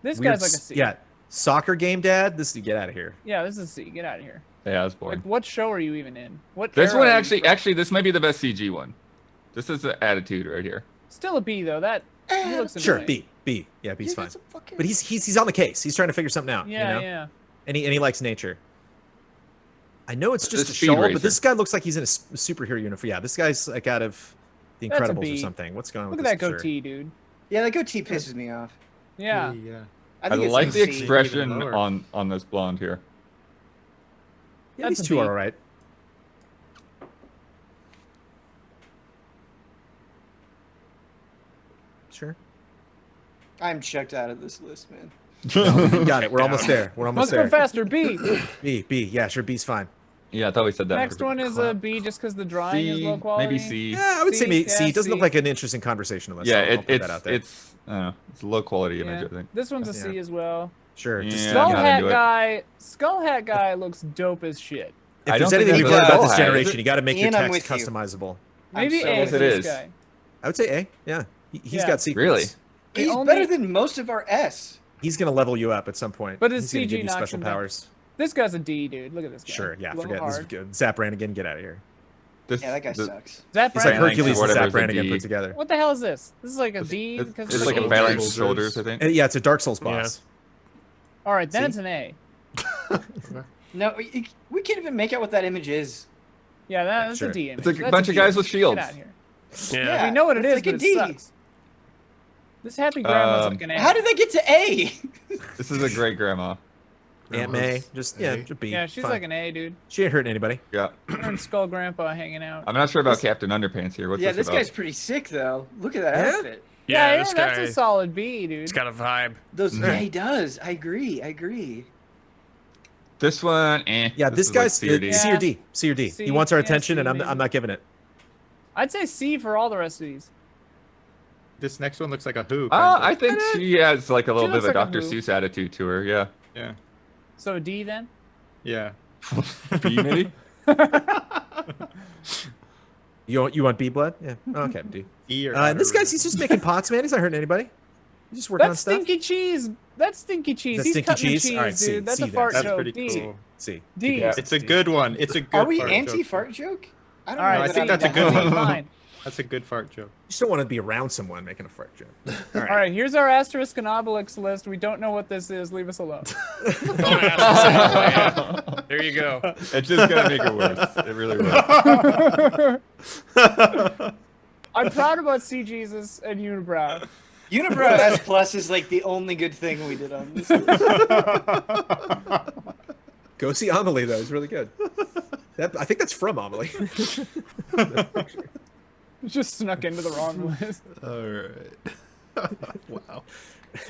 This Weird guy's like a s- C. Yeah, soccer game dad. This get out of here. Yeah, this is a C. Get out of here. Yeah, that's boring. Like, what show are you even in? What? This era one are you actually from? this might be the best CG one. This is the attitude right here. Still a B though. That he looks Sure, annoying. B. Yeah, B's Yeah, fine. that's a fucking- But he's on the case. He's trying to figure something out. Yeah, you know? yeah. And he likes nature. I know it's just The a Speed show, Racer. but this guy looks like he's in a superhero uniform. Yeah, this guy's like out of The That's a Incredibles or B. something. What's going on Look at with that this shirt? goatee, dude. Yeah, that goatee pisses me off. Yeah. Yeah. I think it's like a the C. expression Even lower. on this blonde here. Yeah, That's these a two B. are all right. Sure. I'm checked out of this list, man. You got it. We're almost there. We're almost Let's go there. faster. B. B. Yeah, sure. B's fine. Yeah, I thought we said that. Next one is a B just because the drawing is C, low quality. maybe C. Yeah, I would say C, C. yeah, It doesn't C. look like an interesting conversationalist. Yeah, I'll put it's that out there. it's I don't know, it's a low quality image, Yeah. I think. This one's a C Yeah. as well. Sure. Just, Yeah. Skull not Hat into it. guy. Skull Hat guy looks dope as shit. if I there's don't think anything you've that's learned about a this skull hat. generation, you got to make your Ian, I'm text with you. customizable. Maybe so A yes, for it this is. guy. I would say A. Yeah. He's Yeah. got secrets. Really? The He's only- better than most of our S. He's gonna level you up at some point. But his He's gonna CG give you knocks special him down. powers. This guy's a D, dude. Look at this guy. Sure. Yeah. Blow Forget this. Is hard. good. Zap Brannigan, get out of here. This, Yeah, that guy the- sucks. Zap He's like Brannigan. Phalanx or Hercules and whatever Zap is a Brannigan D. put together. What the hell is this? This is like a D It's, because it's of like the a age. phalanx Shoulders. shoulders, I think. Yeah, it's a Dark Souls boss. All right, then See? it's an A. No, we can't even make out what that image is. Yeah, that's Sure. a D image. It's a That's bunch of D guys with image. shields. Get out of here. Yeah. We know what it it's is, like a but D. it sucks. This happy grandma's like an A. How did they get to A? This is a great grandma. Aunt May, just yeah, A. just B. Yeah, she's Fine. like an A, dude. She ain't hurting anybody. Yeah. Her and Skull Grandpa hanging out. I'm not sure about Captain Underpants here. What's Yeah, this this about? guy's pretty sick though. Look at that Yeah? outfit. Yeah, yeah, this that's guy. a solid B, dude. He's got a vibe. Those Mhm. yeah, he does. I agree. This one, Yeah, this is like guy's C or D. C or D. C or D. C, He wants our yeah, attention, C and I'm maybe. not giving it. I'd say C for all the rest of these. This next one looks like a Who. I think she has like a little She bit of looks a like a Dr. Who. Seuss attitude to her. Yeah. Yeah. So D then? Yeah. B maybe. You want B blood? Yeah. Oh, okay, D. E or And this guy's he's just making pots, man. He's not hurting anybody. He's just working on That's stuff. stinky cheese. That's stinky cheese. That's He's stinky cutting cheese? the cheese, All right, C, dude. That's C a then. fart That's joke. pretty D. cool. C. D. Yeah. It's a good one. It's a good Are we fart anti joke. fart joke? I don't All right, know. I that think I'm that's a good down. one. Fine. That's a good fart joke. You just don't want to be around someone making a fart joke. All right, here's our Asterix and Obelix list. We don't know what this is. Leave us alone. There you go. It's just gonna make it worse. It really will. I'm proud about C Jesus and Unibrow. Unibrow S Plus is like the only good thing we did on this list. Go see Amelie though; it's really good. I think that's from Amelie. Just snuck into the wrong list. All right. Wow.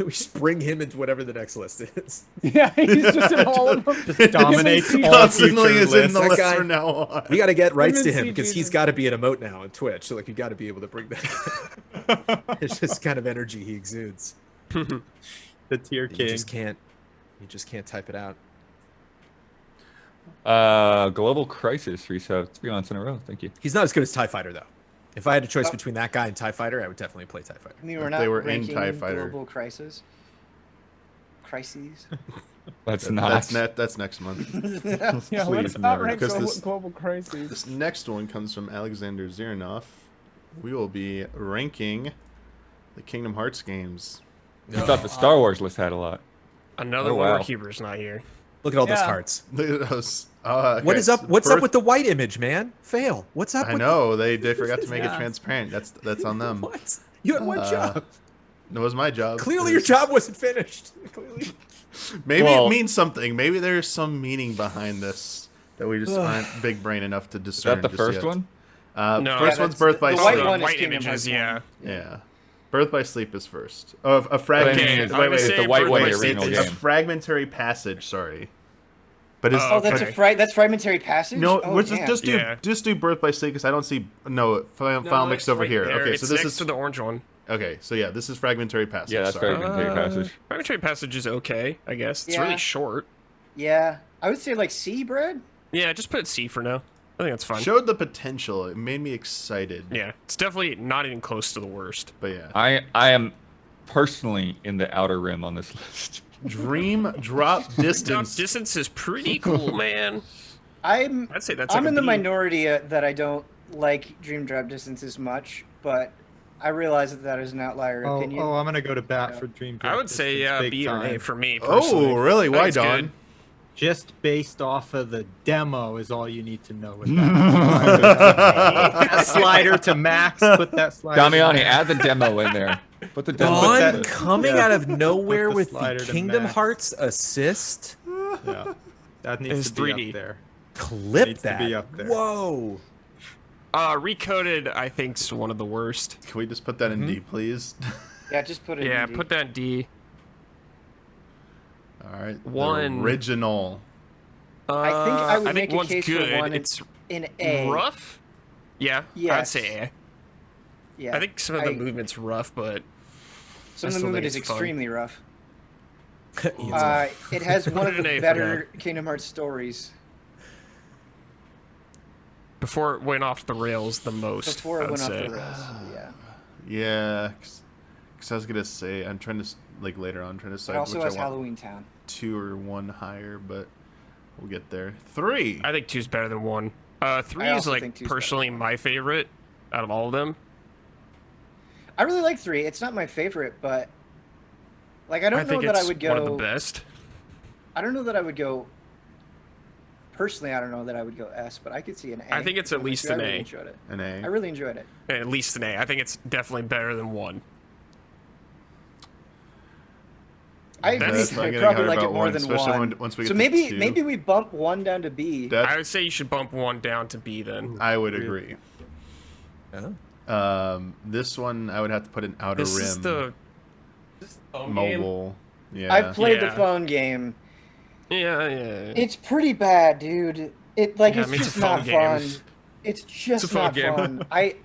We should bring him into whatever the next list is. Yeah, he's just in all of them. Just dominates all Constantly future is in lists. the That list guy- from now on. We got to get rights to and him C. because he's Jesus. got to be an emote now on Twitch. So like, you got to be able to bring that. It's just kind of energy he exudes. The tier You king. just can't. You just can't type it out. Global Crisis resub 3 months in a row. Thank you. He's not as good as TIE Fighter though. If I had a choice between that guy and TIE Fighter, I would definitely play TIE Fighter. I mean, we're If not they were in ranking TIE Fighter. global crises. Crises. That's not. That's next month. Yeah, Please let's not never. rank Because this- global crises. This next one comes from Alexander Zirnoff. We will be ranking the Kingdom Hearts games. I thought the Star Wars list had a lot. Another Oh, War wow. Keeper's not here. Look at all those Yeah. hearts. Look at those. What Okay, is up? so What's up Birth- with the white image, man? Fail. What's up? I with know they forgot to make it Yeah. transparent. That's on them. What? You had one job. That was my job. Clearly, your job wasn't finished. Clearly. Maybe Well- it means something. Maybe there's some meaning behind this that we just aren't big brain enough to Is discern. that the just first yet. one? No, First Yeah, one's that's Birth by the Sleep. white the one is white Kingdom images, Hearts yeah. one. Yeah. Birth by Sleep is first. Oh, a But I fragment. mean, Okay, it's, I'm wait, gonna wait, it's say the white Birth one, by the Sleep original It's a game. fragmentary passage. Sorry, but it's Oh, Oh, that's okay. that's fragmentary passage. no. Oh, We'll damn. just do Birth by Sleep because I don't see file mix it's over right here. there. Okay, It's so this next is to the orange one. okay. So yeah, this is fragmentary passage. Yeah, that's sorry. fragmentary passage. Fragmentary passage is okay, I guess. It's Yeah. really short. Yeah, I would say like C bread. Yeah, just put C for now. I think that's fine. Showed the potential. It made me excited. Yeah, it's definitely not even close to the worst. But yeah, I am personally in the outer rim on this list. Dream Drop Distance. Distance is pretty cool, man. I'm I'd say that's. I'm like in a the B. minority that I don't like Dream Drop Distance as much, but I realize that is an outlier opinion. Oh, I'm gonna go to bat Yeah. for Dream. I would say Distance big B or A time. for me. Personally. Oh, really? Why, That's Don? good. Just based off of the demo is all you need to know with that. That slider to max. Put that slider. to Damiani, max. add the demo in there. Put the demo Put in Dawn that- there. coming yeah. out of nowhere Put the with the slider to Kingdom max. Hearts assist. Yeah, that needs It's to be 3D. up there. Clip Needs to that. be up there. Whoa. Recoded, I think's one of the worst. Can we just put that in D, please? Yeah, just put it. Yeah, in D. put that in D. All right. the One. original. I think I would I think make a one's case good. for one It's in A. rough. Yeah, I'd Yes. say A. Yeah, I think some of the I- movement's rough, but some I of the still movement think is it's fun. extremely rough. Ian's It has one of Put it the in A for better Kingdom Hearts stories before it went off the rails the most. before it I'd went off say. the rails. Yeah, Yeah. Because I was gonna say I'm trying to like later on trying to it decide also which has I want Halloween Town. 2 or 1 higher, but we'll get there. 3. I think two's better than one. Three I is also like think two's better personally than one. my favorite out of all of them. I really like 3. It's not my favorite, but like I don't know think that it's I would go. one of the best. I don't know that I would go. Personally, I don't know that I would go S, but I could see an A. I think it's at least I an really A. enjoyed it. An A. I really enjoyed it. At least an A. I think it's definitely better than one. I agree. That's- I'm I getting probably higher like it about more one, than especially one. once we get So to maybe 2. maybe we bump 1 down to B. That I would say you should bump one down to B then. I would agree. Yeah. This one I would have to put an Outer This Rim is the phone game. mobile. Yeah. I've played the Yeah. phone game. Yeah. It's pretty bad, dude. It like Yeah, it's I mean, it's just a phone not game. fun. It's just It's a phone not game. fun. I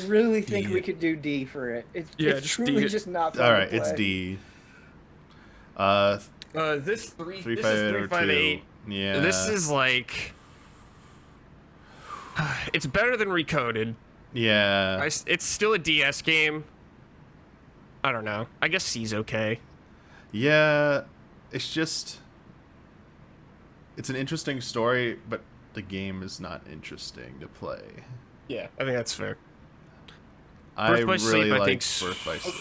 really think D. we could do D for it. It's Yeah, it's just truly D it. just not fun. All to right, it's play. D. This 3 3 this 5 is 8 3 or 5 2. 8. Yeah. This is like it's better than Recoded. Yeah. It's still a DS game. I don't know. I guess C's okay. Yeah. It's just it's an interesting story, but the game is not interesting to play. Yeah, I think that's fair. I Birth by really Sleep, I like think's Birth by Sleep.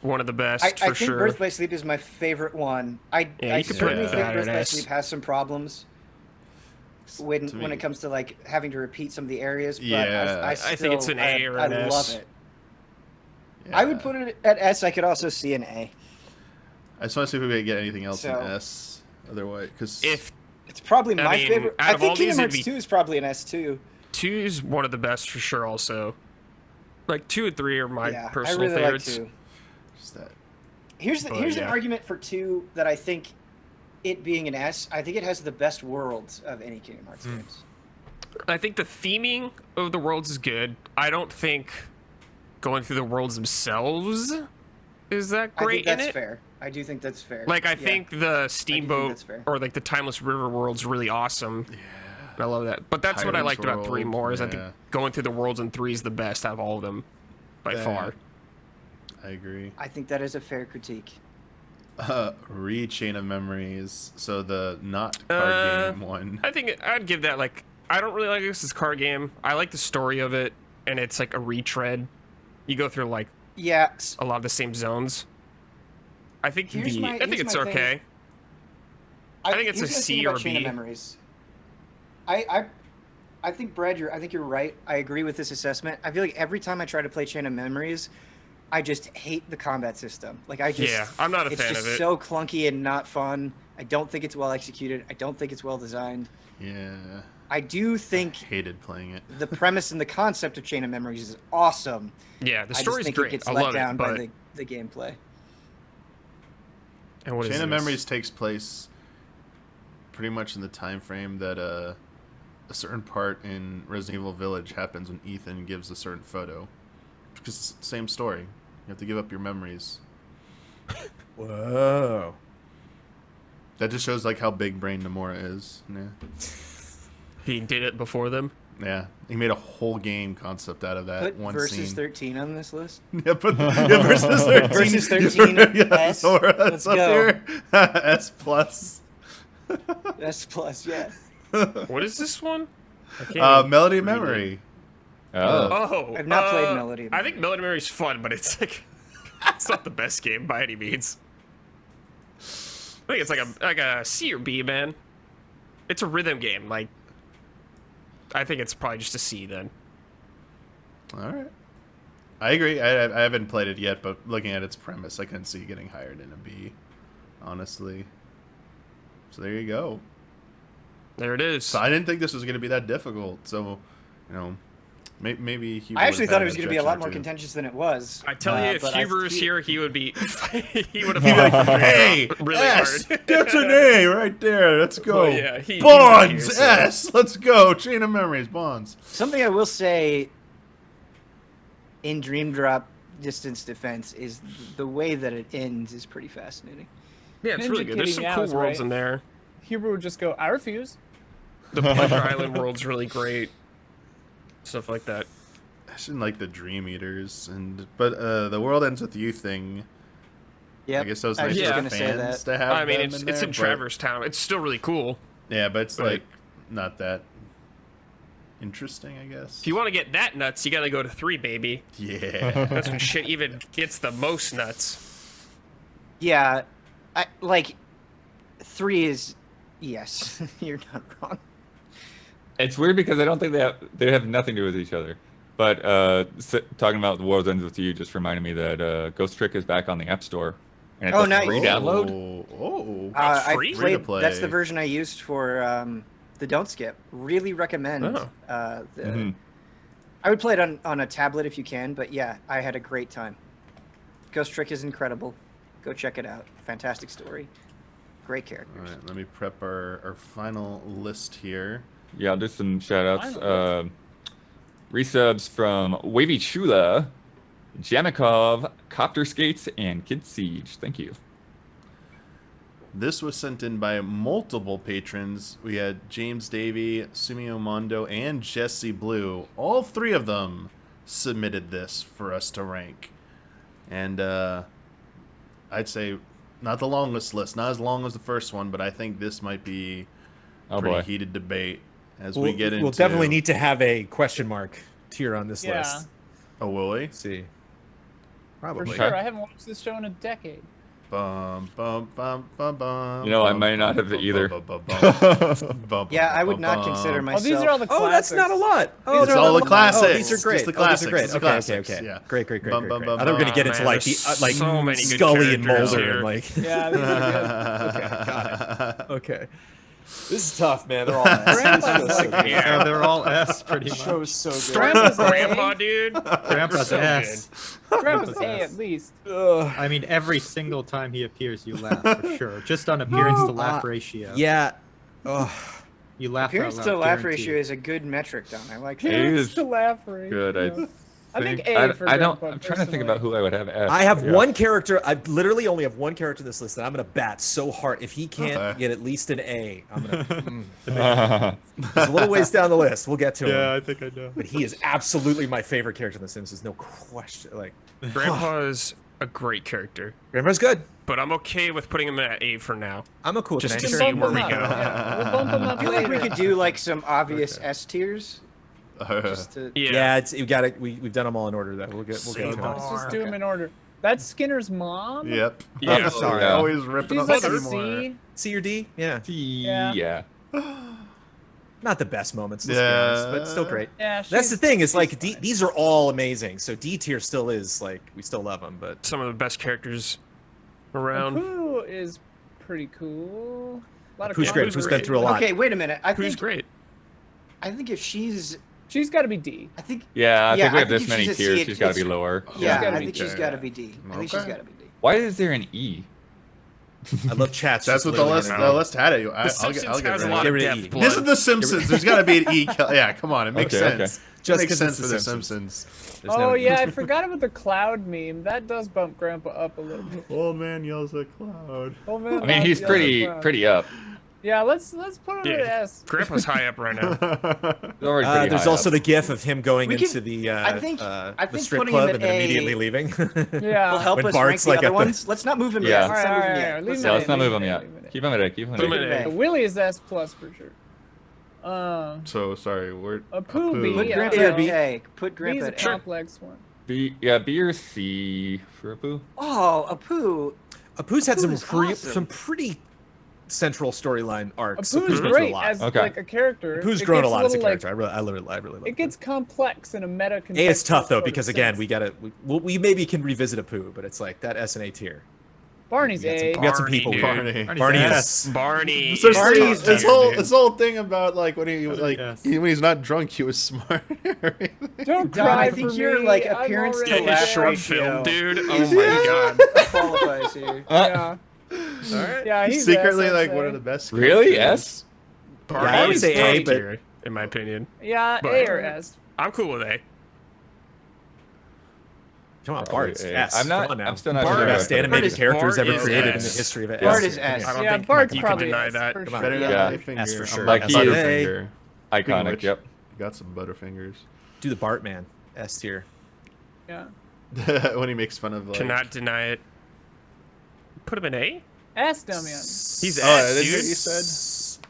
one of the best I for think sure. Birth by Sleep is my favorite one. I you could certainly put think that Birth at by S. Sleep has some problems when To when me- it comes to like having to repeat some of the areas. But Yeah. I I still, think it's an A or an I S. love it. I would put it at S. I could also see an A. I just want to see if we could get anything else in So- S. Otherwise, because If It's probably my I mean, favorite. out I of think all these, Kingdom it'd Hearts be- 2 is probably an S too. 2 is one of the best for sure. Also, like 2 and 3 are my Yeah, I personal really favorites. like 2. just that. Here's But, an yeah. argument for 2 that I think it being an S. I think it has the best worlds of any Kingdom Hearts games. I think the theming of the worlds is good. I don't think going through the worlds themselves is that I great think that's in it. fair. I do think that's fair. Like I Yeah. think the steamboat that's fair. or like the Timeless River world's really awesome. Yeah. I love that. But that's what I Tyrant's liked about 3 World, more is I yeah. think going through the worlds in 3 is the best out of all of them by far. I agree. I think that is a fair critique. Chain of Memories. So the not card game one. I think I'd give that like I don't really like this as a card game. I like the story of it and it's like a retread. You go through like Yeah. a lot of the same zones. I think Here's I my think it's thing. okay. I think it's here's a my C thing or about Chain of B. Memories. I think Brad, I think you're right. I agree with this assessment. I feel like every time I try to play Chain of Memories, I just hate the combat system. Like I just Yeah, I'm not a it's fan just of it. so clunky and not fun. I don't think it's well executed. I don't think it's well designed. Yeah. I do think Hated playing it. the premise and the concept of Chain of Memories is awesome. Yeah, the I just story's think great. it gets I let love down it, by but the gameplay. and what is Chain of this? Memories takes place pretty much in the time frame that a certain part in Resident Evil Village happens when Ethan gives a certain photo. Because it's the same story. You have to give up your memories. Whoa. That just shows like how big brain Nomura is. Yeah. He did it before them. Yeah. He made a whole game concept out of that Put one versus scene. 13 on this list. Yeah, versus 13. Versus 13, Yeah, S. Sora, that's Let's up go. here. S plus. S plus, yeah. What is this one? I can't Melody read Memory. Oh, I've not played Melody I think Melody Memory's fun, but it's like it's not the best game by any means. I think it's like a C or B, man. It's a rhythm game. Like I think it's probably just a C then. All right. I agree. I haven't played it yet, but looking at its premise, I can see it getting higher than a B, honestly. So there you go. There it is. So I didn't think this was going to be that difficult. So, you know, maybe he. I actually thought it was going to be a lot more contentious than it was. I tell you, if but Huber was he- here, he would be. He would have fought Hey, really S. hard. That's an A right there. Let's go. Well, yeah, he's not here, Bonds. so- S. Let's go. Chain of Memories. Bonds. Something I will say in Dream Drop Distance Defense is the way that it ends is pretty fascinating. Yeah, it's Ninja really good. There's some Kitty cool meows, worlds right? in there. Huber would just go, I refuse. The Pleasure Island world's really great. Stuff like that. I shouldn't like the Dream Eaters, but the world ends with you thing. Yeah, I guess those I was nice just for gonna say fans that. to have. I mean, them it's there, in but- Traverse Town. It's still really cool. Yeah, but it's But- like not that interesting, I guess. If you want to get that nuts, you got to go to 3, baby. Yeah. That's when shit even gets the most nuts. Yeah, I like 3 is yes. You're not wrong. It's weird because I don't think they have nothing to do with each other. But talking about the world ends with you just reminded me that Ghost Trick is back on the App Store, and it's Oh, a nice. free download. Oh. I free? Free to played. play. That's the version I used for the Don't Skip. Really recommend. Oh. Mhm. I would play it on a tablet if you can, but yeah, I had a great time. Ghost Trick is incredible. Go check it out. Fantastic story. Great characters. All right, let me prep our final list here. Yeah, I'll do some shout outs. Finally. Resubs from Wavy Chula, Jamikov, Copter Skates, and Kid Siege. Thank you. This was sent in by multiple patrons. We had James Davey, Sumio Mondo, and Jesse Blue. All 3 of them submitted this for us to rank. And I'd say not the longest list, not as long as the first one, but I think this might be Oh pretty boy. heated debate as we get into. We'll definitely need to have a question mark tier on this Yeah. list. Oh, will we? Let's see. Probably. For sure. I haven't watched this show in a decade. Bum, bum, bum, bum, bum, You know, I bum, may not bum, have bum, either. bum, bum, bum, bum, Yeah, I would bum, not bum. consider Oh, myself. these are all the Oh, classics. that's not a lot. Oh, It's they're all the not- classics. Oh, these are great. Just the Oh, these are classics. great. It's the Okay, classics. okay. Yeah. Great. Bum, bum, bum, I thought we were gonna bum. get into Man, like there's like so many good Scully and characters Mulder here. and like. Yeah, these are good. Okay, got it. Okay. This is tough, man. They're all ass. Grandpa's This show's so good. Yeah. they're all S pretty much. Show's so good. Grandpa's Grandpa, A. dude. Grandpa's So S. Grandpa's A at least. I mean, every single time he appears, you laugh for sure. Just on appearance to laugh ratio. Yeah. Oh. You laugh Appearance out to loud, laugh guaranteed. ratio is a good metric, Don. I like that. It Appearance is to laugh rate. good. I think I A for I don't. Grandpa, I'm trying to think personally. about who I would have as. I have Yeah. one character. I literally only have one character in this list, and I'm gonna bat so hard. If he can't Okay. get at least an A, I'm gonna. He's a little ways down the list. We'll get to him. I think I know. But he is absolutely my favorite character in The Simpsons, no question. Like, Grandpa's a great character, Grandpa's good. but I'm okay with putting him at A for now. I'm a cool Just with to an We see can A. bump where we them up. go. Yeah, we'll bump them up I feel like we later. could do like some obvious S tiers. Just to, Yeah, it's, you got it. We've done them all in order. Though we'll get to them. Let's just do them in order. That's Skinner's mom. Yep. Yeah. I'm sorry. Yeah. Always ripping She's up like a Seymour. C. C or D? Yeah. Yeah. Not the best moments, let's be honest, but still great. Yeah, That's the she's- thing. Is like she's D, fine. these are all amazing. So D tier still is like we still love them, but Some of the best characters around. Apu is pretty cool. A lot of who's great? comedy. Who's been through a lot? okay, wait a minute. Who's great? I think if she's, She's got to be D. I think. Yeah, I Yeah, think we I have think this if many she's a C, tiers. it- She's got to be it's- lower. Yeah, gotta I be think D. she's got to be D. I think she's Okay. got to be D. Why is there an E? I love chats. That's what the list had it. I'll Simpsons get has rid a of lot it. of Get rid of depth. E. blood. This is The Simpsons. There's got to be an E. Yeah, come on. It makes Okay, okay. sense. Just It makes 'cause sense it's for The The Simpsons. Simpsons. There's Oh no- yeah, I forgot about the cloud meme. That does bump Grandpa up a little bit. Old man yells at cloud. Oh man. I mean, he's pretty up. Yeah, let's put him at Yeah. S. Grandpa's high up right now. He's already pretty there's high also up. the GIF of him going We can- into the I think the putting strip him club at and then A immediately leaving. Yeah. Will help When us Bart's rank the like other at the- ones. Let's not move him Yeah. yet. Let's not move him Alright, yet. alright, Let's leave Yeah, him let's not Leave move him it, yet. leave it. Keep him at A. Keep him at Put him A. at A. Willie is S plus for sure. So sorry. We're Apu B. Put Yeah, Grandpa yeah, at A. Put B is Grandpa a at A. complex one. B or C for Apu. Oh, Apu. Apu's had some Apu's awesome. some pretty central storyline arcs. Apu's grown a great lot. as Okay. like a character. Apu's It grown a gets lot as a little, character. I really love It gets complex in a meta. A it's tough though contextual because sort of again sense. we maybe can revisit Apu, but it's like that S and A tier. Barney's A. We got some Barney, people. dude. Barney. Barney S. is Barney. Especially Barney's this top whole tier, this whole thing about like when he like Yes. when he's not drunk he was smart. Don't Don, cry I for think me. your like I'm appearance already to dude. laugh His short ratio film, dude. Oh my god. qualifies here. Yeah. Alright. Yeah, he's Secretly S, like I'd one say. of the best. Really? characters. S? Barney I would is say A, top but- tier, in my opinion. Yeah, But- A or S. I'm cool with A. Come on, Probably Bart's A. S. I'm not. Come on now. I'm still not Bart sure. Best about animated is- characters Bart ever is created in the S. history of it. Bart is S. I don't Yeah, think Bart's you can probably deny S, that. for Come on. sure. Better Yeah. than Butterfinger. S for sure. Like I'm he a is- Butterfinger. Iconic. which- Yep. Got some Butterfingers. Do the Bart man. S tier. Yeah. When he makes fun of like. Cannot deny it. Put him in A? S, Damian. He's Oh, S, that's dude. what you said.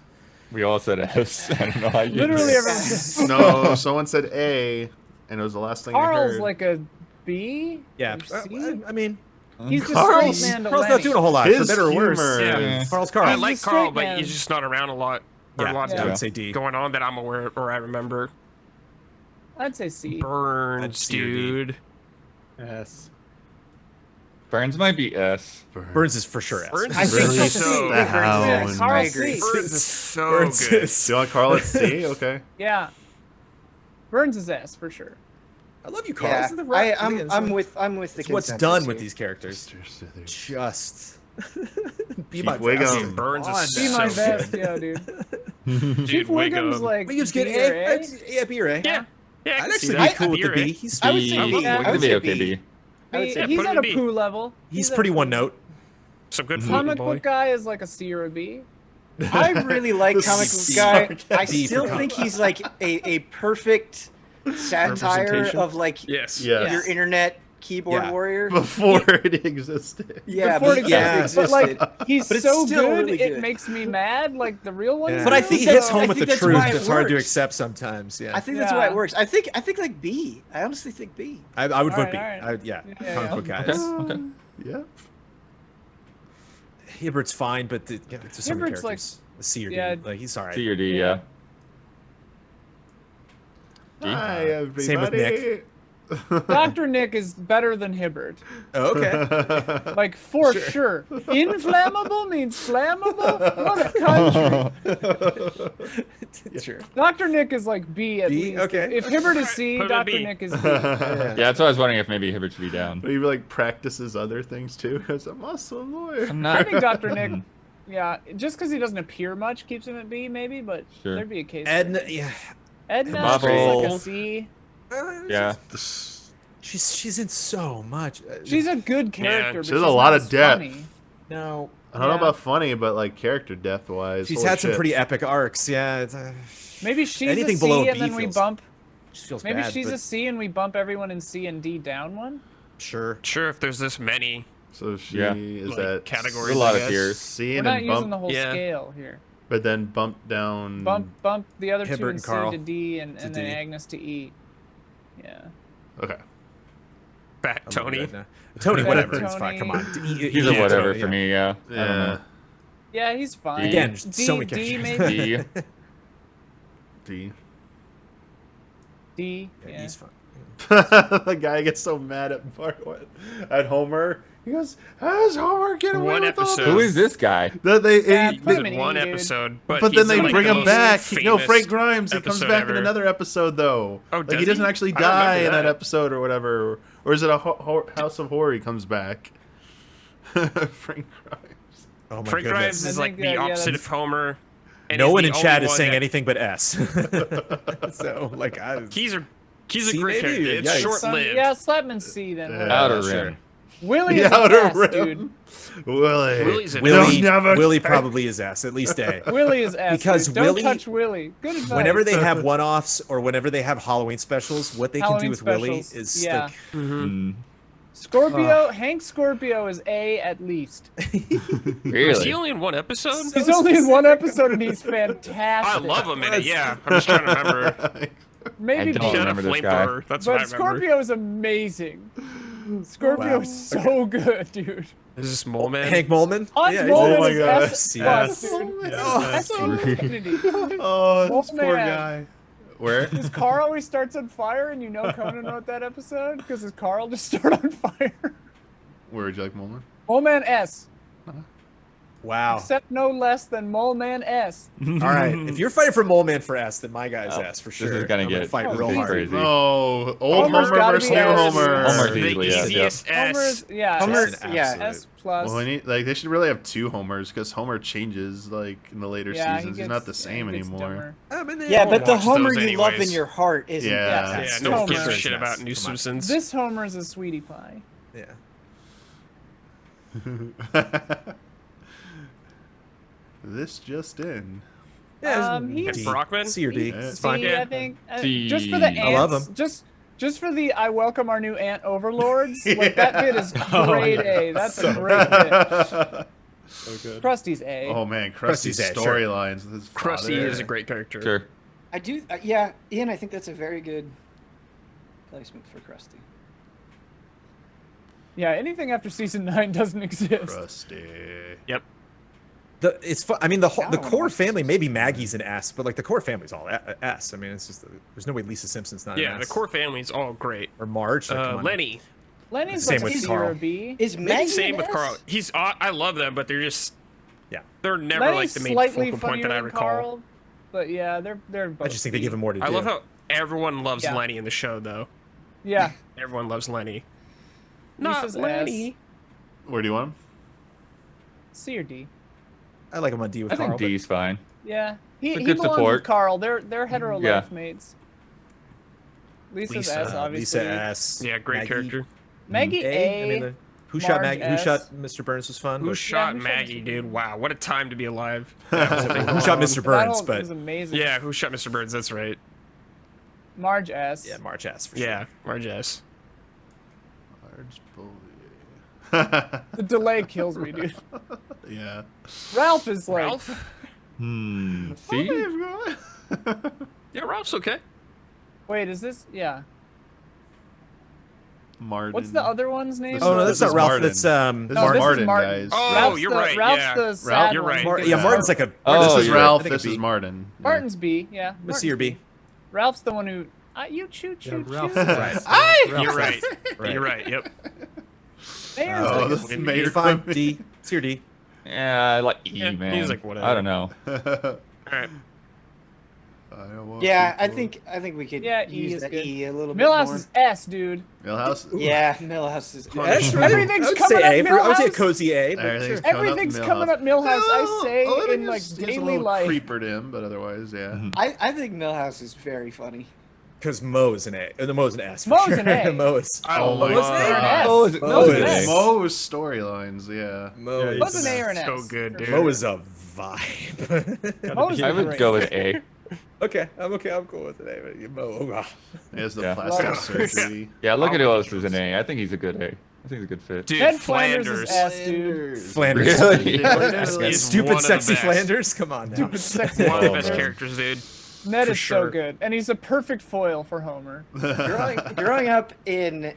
We all said S. I don't know how you. Literally did. everyone said No, someone said A, and it was the last thing I Carl's heard. like a B? Yeah. Or C? I mean, He's the Carl's- straight man to Carl's not Lenny. doing a whole lot. His for better or worse. humor. Yeah. Carl's I Carl. He's like a Carl, straight but man. he's just not around a lot. Or Yeah, lots I Yeah. would say D. going on that I'm aware or I remember. I'd say C. Burns, C or D. dude. S. Burns might be S. Burns is for sure S. Burns I is think really so. so The Yeah, hound. Carl I agree. C. Burns is so Burns good. is- Do you want Carl at C? Okay. Yeah. Burns is S for sure. I love you, Carl. Yeah, This is the right- I'm with the It's what's consensus done here. with these characters. Just be Keith my Wiggum. best. Burns is Be so my good. best, yeah, dude. Dude, Chief Wiggum's Wiggum. like Wiggum's good. B A. or A? Yeah, B or A. Yeah. Yeah, I I'd can see actually that. be cool with the B or B. A. He's I would say B. B. Yeah, I Could would be say okay. B. B. I would say He's put at him a in B. poo level. He's at pretty a one poo. note. Some good Comic boy. book guy is like a C or a B. I really like The comic book C. guy. I B for still comic think he's like a perfect satire Representation? of like Yes. Yeah. your internet keyboard Yeah. warrior. Before it existed. Yeah, Before it yeah, existed. But like he's But it's so still good, really it good. makes me mad. Like the real ones. Yeah. But I do, think he that's- hits home I with the think that's truth. why it That's hard to works. accept sometimes. Yeah, I think that's why Yeah. it works. I think like B. I honestly think B. I would vote Alright, B. alright. Yeah, Yeah, comic yeah. book guys. Okay. Yeah. Hibbert's fine, but to some of the Hibbert's, like- characters, the C or D, yeah. like he's alright. C or D, yeah. D? Hi, everybody. Same with Nick. Dr. Nick is better than Hibbert. Oh, okay. Like for sure. Inflammable means flammable? What a country. Sure. Dr. Nick is like B at B? least. Okay. If Hibbert is C, Put him Dr. at B. Nick is B. Yeah, that's why I was wondering if maybe Hibbert should be down. But he like practices other things too as a muscle lawyer. I'm I not. think Dr. Nick, yeah, just because he doesn't appear much keeps him at B, maybe, but Sure. there'd be a case. Edna, yeah. Edna Bubble. is like a C. Yeah. She's in so much. She's a good character, but She has a she's lot not of as depth. funny. no. I don't know Yeah. about funny, but like character depth wise. She's had some pretty epic arcs. Yeah. It's, Maybe she's Anything a C below a and B then we feels- bump. she feels Maybe bad, she's but a C and we bump everyone in C and D down one. sure. Sure, if there's this many. So she Yeah. is Like, that categories, a lot I of guess. tiers. C We're and not then using bump, the whole Yeah. scale here. but then bump down. Bump the other Hibbert two in and C Carl to D and to then D. Agnes to E. Yeah. Okay. Fat I'm Tony. good now. Tony, Fat whatever. It's fine. Tony. Come on. He's a whatever for me, yeah. I don't Yeah. know. Yeah, he's fine. Again, D, so many D characters. maybe. D. D. D. Yeah, Yeah. he's fine. The guy gets so mad at at Homer. He goes, "How does Homer get away One with all episode. this?" Who is this guy? That they, Yeah, he- put He's him in in one E, dude. episode, but he's then they in, like, bring the him most back. No, famous Frank Grimes. He comes episode back ever. in another episode though. Oh, like does he doesn't he? actually I die remember in that that. episode or whatever. Or is it a House of Horror? He comes back. Frank Grimes. Oh my Frank goodness. Grimes I is like think, the yeah, opposite that's- of Homer. And No he's one the in chat only is one saying that- anything but S. So, like, He's a C great maybe? character. It's Yikes. short-lived. Yeah, slap him in C then. Yeah. whatever. Outer sure. Rim. Willie The is the Outer best, Rim. dude. Willie. Willie's in Willie, They'll never Willie catch- probably is S, at least A. Willie is S. Because dude. Don't Willie- touch Willie. Good advice. Whenever they have one-offs or whenever they have Halloween specials, what they can Halloween do with Willie specials, is yeah. like, Mm. Scorpio, Hank Scorpio is A at least. Is he Really? only in one episode? He's only in one episode and he's fantastic. I love him in it, yeah. I'm just trying to remember. Maybe I don't He B, had a remember this guy. flamethrower. That's what I but remember. Scorpio is amazing. Scorpio Wow. is so good, dude. Is this Mole Man? Hank Molman. Hans Yeah, Molman Oh my is God. S Yes. plus, dude. Oh, S to infinity. Oh, this Oh, poor man. guy. Where? His car always starts on fire, and you know Conan wrote that episode because his car will just start on fire. Where would you like Mulman? Mole Man S. Wow. Except no less than Mole Man S. All right. If you're fighting for Molman for S, then my guy's Oh, S for this sure. is gonna I'm get fight Oh, real this is hard. crazy. No, old Homer's Homer gotta versus be new S. Homer. Homer's The easily S, easiest Homer S. is, yeah, Homer- Just an yeah. absolute- S plus. Well, like they should really have two Homers because Homer changes like in the later yeah, seasons. he He's gets, not the same he gets anymore. dumber. I mean, Yeah, one but the watches Homer those you love in anyways. your heart isn't. Yeah. Yeah, This no one Homer gives a is shit S. about New Come on. Simpsons. This Homer is a sweetie pie. Yeah. This just in. Yeah, He's- And Brockman? C or D. Yeah. It's fine. C, Yeah. I think. C. Just for the ants. I love 'em. Just for the I welcome our new ant overlords. Like that bit is Oh, grade yeah. A. That's a great bit. So good. Krusty's A. Oh man, Krusty's Krusty's A, sure. storylines with his Krusty father. is a great character. Sure. I do. Yeah, Ian. I think that's a very good placement for Krusty. Yeah, anything after season 9 doesn't exist. Krusty. Yep. It's fun. I mean, the I the wanna core watch family, this. maybe Maggie's an S, but like the core family's all S. I mean, it's just there's no way Lisa Simpson's not Yeah, an the S. core family's all great. Or Marge. Like, come on. Lenny. Lenny's Same like with a C Carl. or a B. Is Maybe Maggie same an with S? Carl. He's I love them, but they're just Yeah. they're never Lenny's like the main slightly focal point funnier that I than recall. Carl, but yeah, they're both I just think they B. give him more to do. I love how everyone loves Yeah. Lenny in the show, though. Yeah, Everyone loves Lenny. Lisa's Not Lenny. Where do you want him? C or D. I like him on D with I Carl. think D's fine. Yeah, It's a he good belongs support. with Carl. They're hetero Yeah. life mates. Lisa's S, obviously. Lisa S. Yeah, great Maggie character. Maggie A. I mean, who shot Marge Maggie? Who S. shot Mr. Burns was fun. Who but- shot who shot Maggie, Mr. dude? Wow, what a time to be alive. who shot Mr. that Burns? whole But was amazing. Yeah, who shot Mr. Burns? That's right. Marge S. yeah, Marge S for sure. Yeah, Marge S. Large bully. The delay kills me, dude. Yeah. Ralph is like. Ralph? See? Yeah, Ralph's okay. Wait, is this? Yeah. Martin. What's the other one's name? Oh no, This that's is not Ralph. Martin. That's This No, is this is Martin, Martin. guys. Oh, Ralph's you're the, right, Ralph's yeah. the sad you're one right. who gets yeah, hurt. Martin's like a. Oh, This is you're Ralph. I think This it'd is be- Martin. Yeah. Martin's B, yeah. Let's see your B. Ralph's the one who. You choo choo Ralph. choo. You're right. You're right. Yep. Mayor's Oh, like, this is Mayor Fine. Quimby. D. It's your D. Yeah, I like E, Yeah, man. he's like, whatever. I don't know. All right. Yeah, I think we could Yeah, E use is that good. E a little bit Millhouse more. is S, dude. Millhouse. Yeah, Millhouse is. That's right. Everything's I would coming say up A. I would say a Millhouse. cozy A. But Everything's sure. Everything's coming up Millhouse. I say in like He's a daily little life. creeper to him, but otherwise, yeah. I think Millhouse is very funny. Because Mo's an A. The Mo's an S. For Mo's sure. an A. Mo's. Oh my Mo's God. an A or an S. Oh, is it? Mo No, is it's an an S. A. Mo's storylines, yeah. Mo Yeah, Mo's an A or an S. So good, dude. Mo is a vibe. Mo's I would great. go with A. okay, I'm cool with it. But Mo. Oh, ah. He has the Yeah. plastic Love surgery. Yeah, look at who else is an A. I think he's a good A. I think he's a good fit. Dude, Ted Flanders Flanders. is S, dude. Flanders. Really? Flanders is Stupid, one of the sexy best. Flanders. Come on now. Stupid sexy. One of the Oh, best man. characters, dude. Ned for is sure. so good, and he's a perfect foil for Homer. Growing up in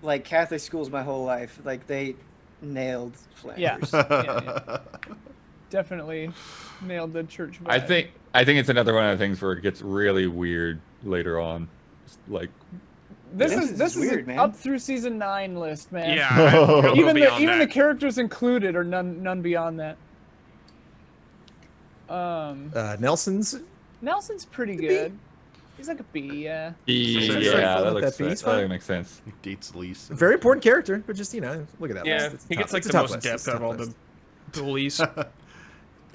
like Catholic schools my whole life, like they nailed Yeah. Flanders. Definitely nailed the church vibe. I think it's another one of the things where it gets really weird later on. Like, this This is is weird, an man. up through season 9 list, man. Yeah. I'll go Even beyond the that. characters included are none beyond that. Nelson's pretty good. He's like a B, yeah. yeah, that looks It's that fine. makes sense. He dates Lisa. Very important character, but just look at that Yeah, list. It's a he top- gets like it's a the top most list. depth It's a out of top all the list. bullies.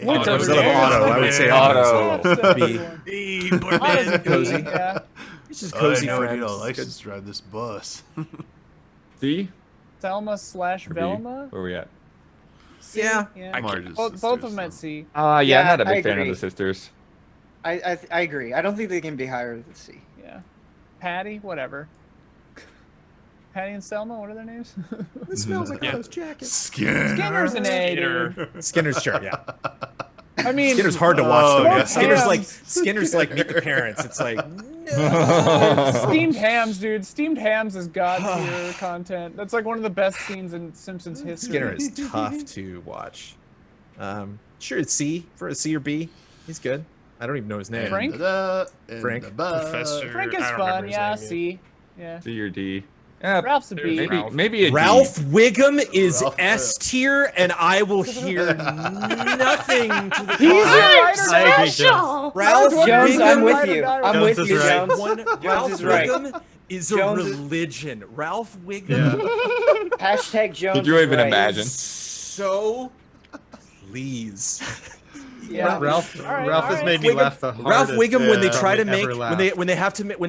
What Otto, does yeah. it have? Otto, I would say Otto. Otto. Yeah, B. definitely one. Otto's a B, Cozy. yeah. It's just Oh, I cozy know I friends. need a It's license to drive this bus. C? Thelma / Or B? Velma? Where we at? C? Yeah. yeah. Marge's Both of them at sisters, C. Yeah, Yeah, I'm not a I big fan of agree. the sisters. I agree. I don't think they can be higher than C. Yeah. Patty, whatever. Patty and Selma, what are their names? It smells like Yeah. those jackets. Skinner. Skinner's an A, dude. Skinner. Skinner's sure, yeah. I mean, Skinner's hard to watch though. Oh, Yeah. yeah. Skinner's like Meet the Parents. It's like no. Steamed hams, dude. Steamed hams is god tier content. That's like one of the best scenes in Simpsons history. Skinner is tough to watch. Sure, it's C for a C or B. He's good. I don't even know his name. Frank? Frank. Professor. Frank is I don't fun, remember his yeah, name, C. Yeah. C or D? Yeah, Ralph's a B. Ralph. maybe a D. Ralph Wiggum is Ralph S tier, and I will hear nothing to the He's your contrary. writer. I agree, Jones. Ralph Jones, Wiggum, I'm with Ride or you. die, I'm Jones with is you, right. Jones. Ralph is right. Wiggum is a Jones is- religion. Ralph Wiggum Hashtag Jones. Could you is even right. imagine? so please. Yeah. Ralph All right, Ralph all has right. made me Wiggum- laugh the Ralph hardest. Wiggum when they Yeah. try to Probably make ever when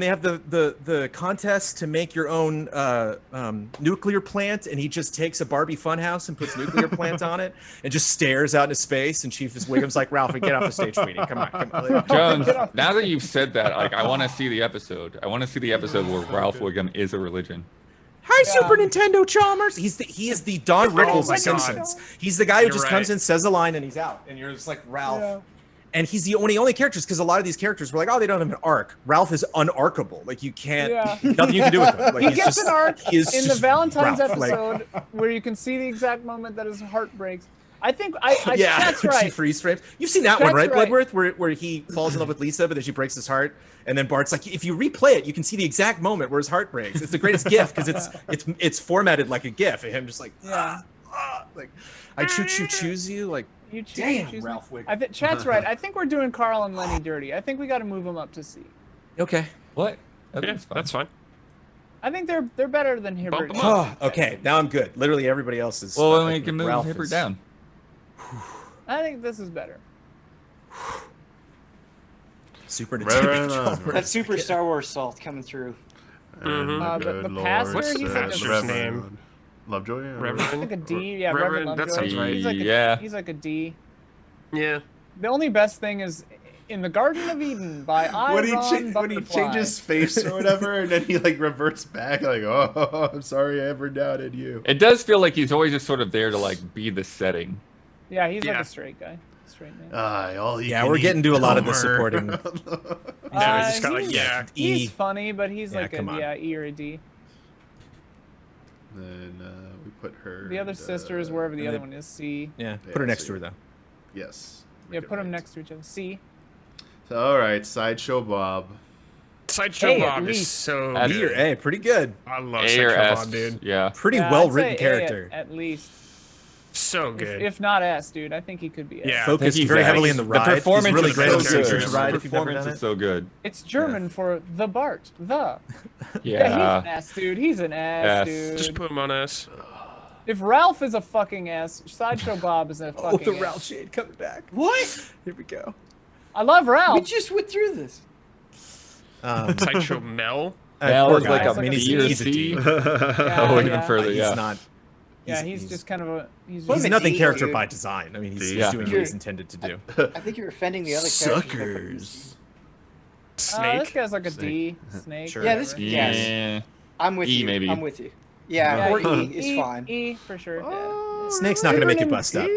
they have the contest to make your own nuclear plant, and he just takes a Barbie funhouse and puts nuclear plant on it and just stares out into space, and Chief Wiggum's like, Ralph, get off the stage, sweetie, come on. Jones, now that you've said that, like, I want to see the episode. I want to see the episode where Ralph Wiggum is a religion. Hi, Yeah. Super Nintendo Chalmers. He is the Don Rickles my of God. Simpsons. He's the guy who You're just comes right. in, says a line, and he's out, and you're just like Ralph. Yeah. And he's the only characters, because a lot of these characters were like, oh, they don't have an arc. Ralph is unarkable. Like, you can't, Yeah. nothing you can do with him. Like, He he's gets just, an arc he is in the just Valentine's Ralph, like- episode where you can see the exact moment that his heart breaks. I think yeah, that's she right. freeze frames. You've seen that one, That's right, right. Bloodworth, where he falls in love with Lisa, but then she breaks his heart, and then Bart's like, if you replay it, you can see the exact moment where his heart breaks. It's the greatest GIF because it's formatted like a GIF, and him just like, Yeah. like, I choose you, like, You choose, damn, choose Ralph Wiggum. I think Chat's right. I think we're doing Carl and Lenny dirty. I think we got to move them up to C. Okay. What? Yeah, That's fine. that's fine. I think they're better than Hibbert. Bump 'em up. Okay, now I'm good. Literally everybody else is. Well, then like, we can move Ralph Hibbert is- down. I think this is better. Super Reverend, Nintendo. That Super Star Wars salt coming through. Mhm. The pastor, What's the he's like a- pastor's name? Lovejoy? Reverend? Like a D. Yeah, Reverend, Reverend that Lovejoy. sounds right. He's like Yeah. He's like a D. Yeah. The only best thing is In the Garden of Eden by when he Iron when he changes face or whatever, and then he like reverts back, like, oh, I'm sorry I ever doubted you. It does feel like he's always just sort of there to like be the setting. Yeah, he's like Yeah. a straight guy. Straight man. All you Yeah, can we're eat getting to a lot of the Comer. supporting. He's got like, yeah. He's E. funny, but he's Yeah, like come on. E or a D. Then we put her. The other and, sister is wherever the and other then- one is. C. Yeah, Yeah, put her next so to her though. Yes. Yeah, make it put them right. next to each other. C. So, all right, Sideshow Bob. Sideshow A, at Bob is least. so That's- B or good. A, pretty good. I love A or Sideshow S, Bob, dude. yeah. Pretty Yeah, well I'd written say A character. at least. So good. If not S, dude, I think he could be S. Yeah. Focused he's very S. heavily in the ride. The performance He's really is great so on the good. Simpsons ride. The If you've never performance done is it. so good. It's German for the Bart. The. Yeah, he's Yeah. an S, dude. He's an S, S. dude. Just put him on us. If Ralph is a fucking S, Sideshow Bob is a Oh, fucking the S. Ralph shade coming back. What? Here we go. I love We Ralph. just went through this. Sideshow Mel. Mel poor is like guy. a Like a B C. or He's a C. D. Yeah, Oh, even yeah. further, He's yeah. not. Yeah, he's just kind of a. He's Put He's him just, in nothing D, character dude. by design. I mean, he's Yeah. doing what he's intended to do. I think you're offending the other characters. by putting him in C. Suckers. this Snake. guy's like a D. Snake. Sure. Yeah, this- whatever. Yes. Yeah. I'm with E, you. maybe. I'm with you. Yeah, Yeah, or E, E is fine. E for sure. Yeah. Snake's not gonna make you bust up.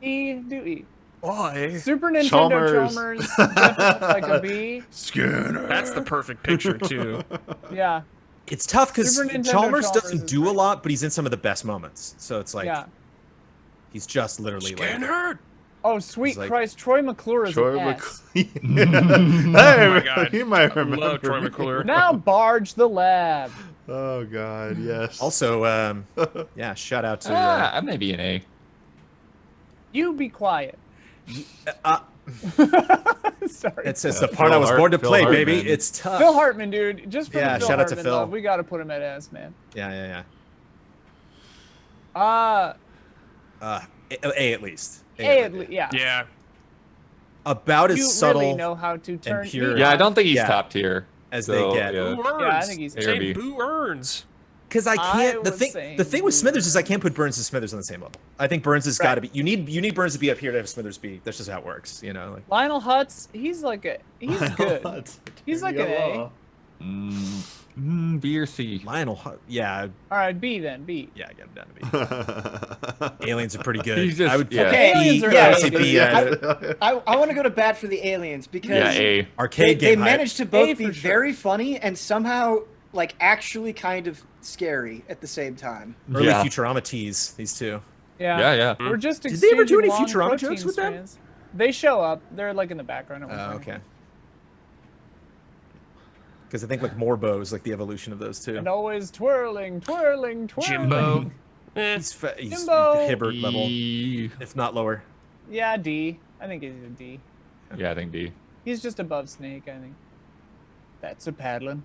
E, do E. Why? Super Nintendo Chalmers. Chalmers, definitely like a B. Skinner. That's the perfect picture too. Yeah, It's tough because Super Nintendo Chalmers Chalmers doesn't is do a great. lot, but he's in some of the best moments. So it's like yeah. he's just literally like Skinner. Oh, sweet He's like- Christ, Troy McClure is Troy an S. McClure. Oh my god. You might I remember. love Troy me. McClure. Now Barge the Lab. Oh God, yes. also yeah, shout out to I may be an A. You be quiet. Sorry. it says Yeah, the part I Phil was Hart- born to Phil play, Hartman. baby. It's tough. Phil Hartman, dude. Just for Yeah, the Phil shout out to Hartman Phil. love, we gotta put him at S, man. Yeah. A at least. A at least, yeah. Yeah. About as You subtle really know how to turn pure. E Yeah, I on. don't think he's Yeah. top tier. as So, they get. yeah. Boo earns. Yeah, I think he's A or Jay B. Boo earns. Because I can't. The was thing. saying The thing with Boo Smithers is I can't put Burns and Smithers on the same level. I think Burns has Right. got to be. You need Burns to be up here to have Smithers be. That's just how it works. You know. Like, Lionel Hutz, he's like a, he's good. He's like an A. B or C. Lionel. Yeah. All right, B then, B. Yeah. I get him down to B. Aliens are pretty good. He's just- I would. yeah. Okay, Aliens are yeah, A, say dude. B. I want to go to bat for the aliens because Yeah, A. Arcade they game. managed to A both for be sure. very funny and somehow like actually kind of scary at the same time. Early Yeah. Futurama tease. These two. Yeah. Yeah. We're just Did they ever do any exchanging long Futurama protein jokes with them? strands. They show up. They're like in the background at one Oh, point. okay. Because I think like Morbo is like the evolution of those two. And always twirling, twirling, twirling. Jimbo. Eh. He's Jimbo. Hibbert level, E. if not lower. Yeah, D. I think he's a D. Yeah, I think D. He's just above Snake, I think. That's a paddling.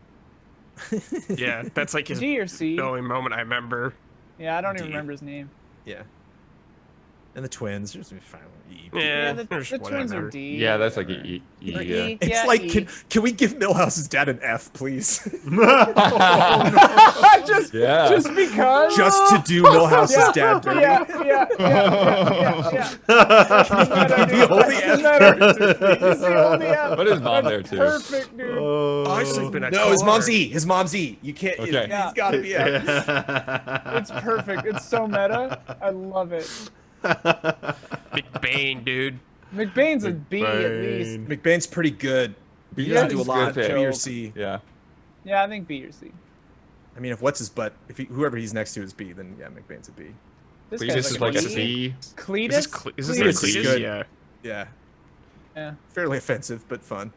Yeah, that's like his D or C? the only moment I remember. Yeah, I don't even D. remember his name. Yeah. And the twins. There's fine. E. Yeah, the there's twins are whatever. D. Yeah, that's like whatever. E. E, Or yeah. E. It's Yeah, like, E. can we give Millhouse's dad an F, please? just, Yeah. just because. Just to do Millhouse's dad dirty. Yeah. The only He's the only F. But his mom That's there, too. Perfect, dude. I sleep in a No, his car. mom's E. His mom's E. You can't. Okay. Yeah. He's got to be F. It's perfect. It's so meta. I love it. McBain, dude. McBain's a B at least. McBain's pretty good. B He doesn't is do a good lot. pick. B or C. Yeah. Yeah, I think B or C. I mean, if what's his butt, whoever he's next to is B, then yeah, McBain's a B. This Cletus guy's is like a B. C. Cletus? Is this Cletus like is Cletus? good. Yeah. Yeah, Yeah. fairly offensive, but fun.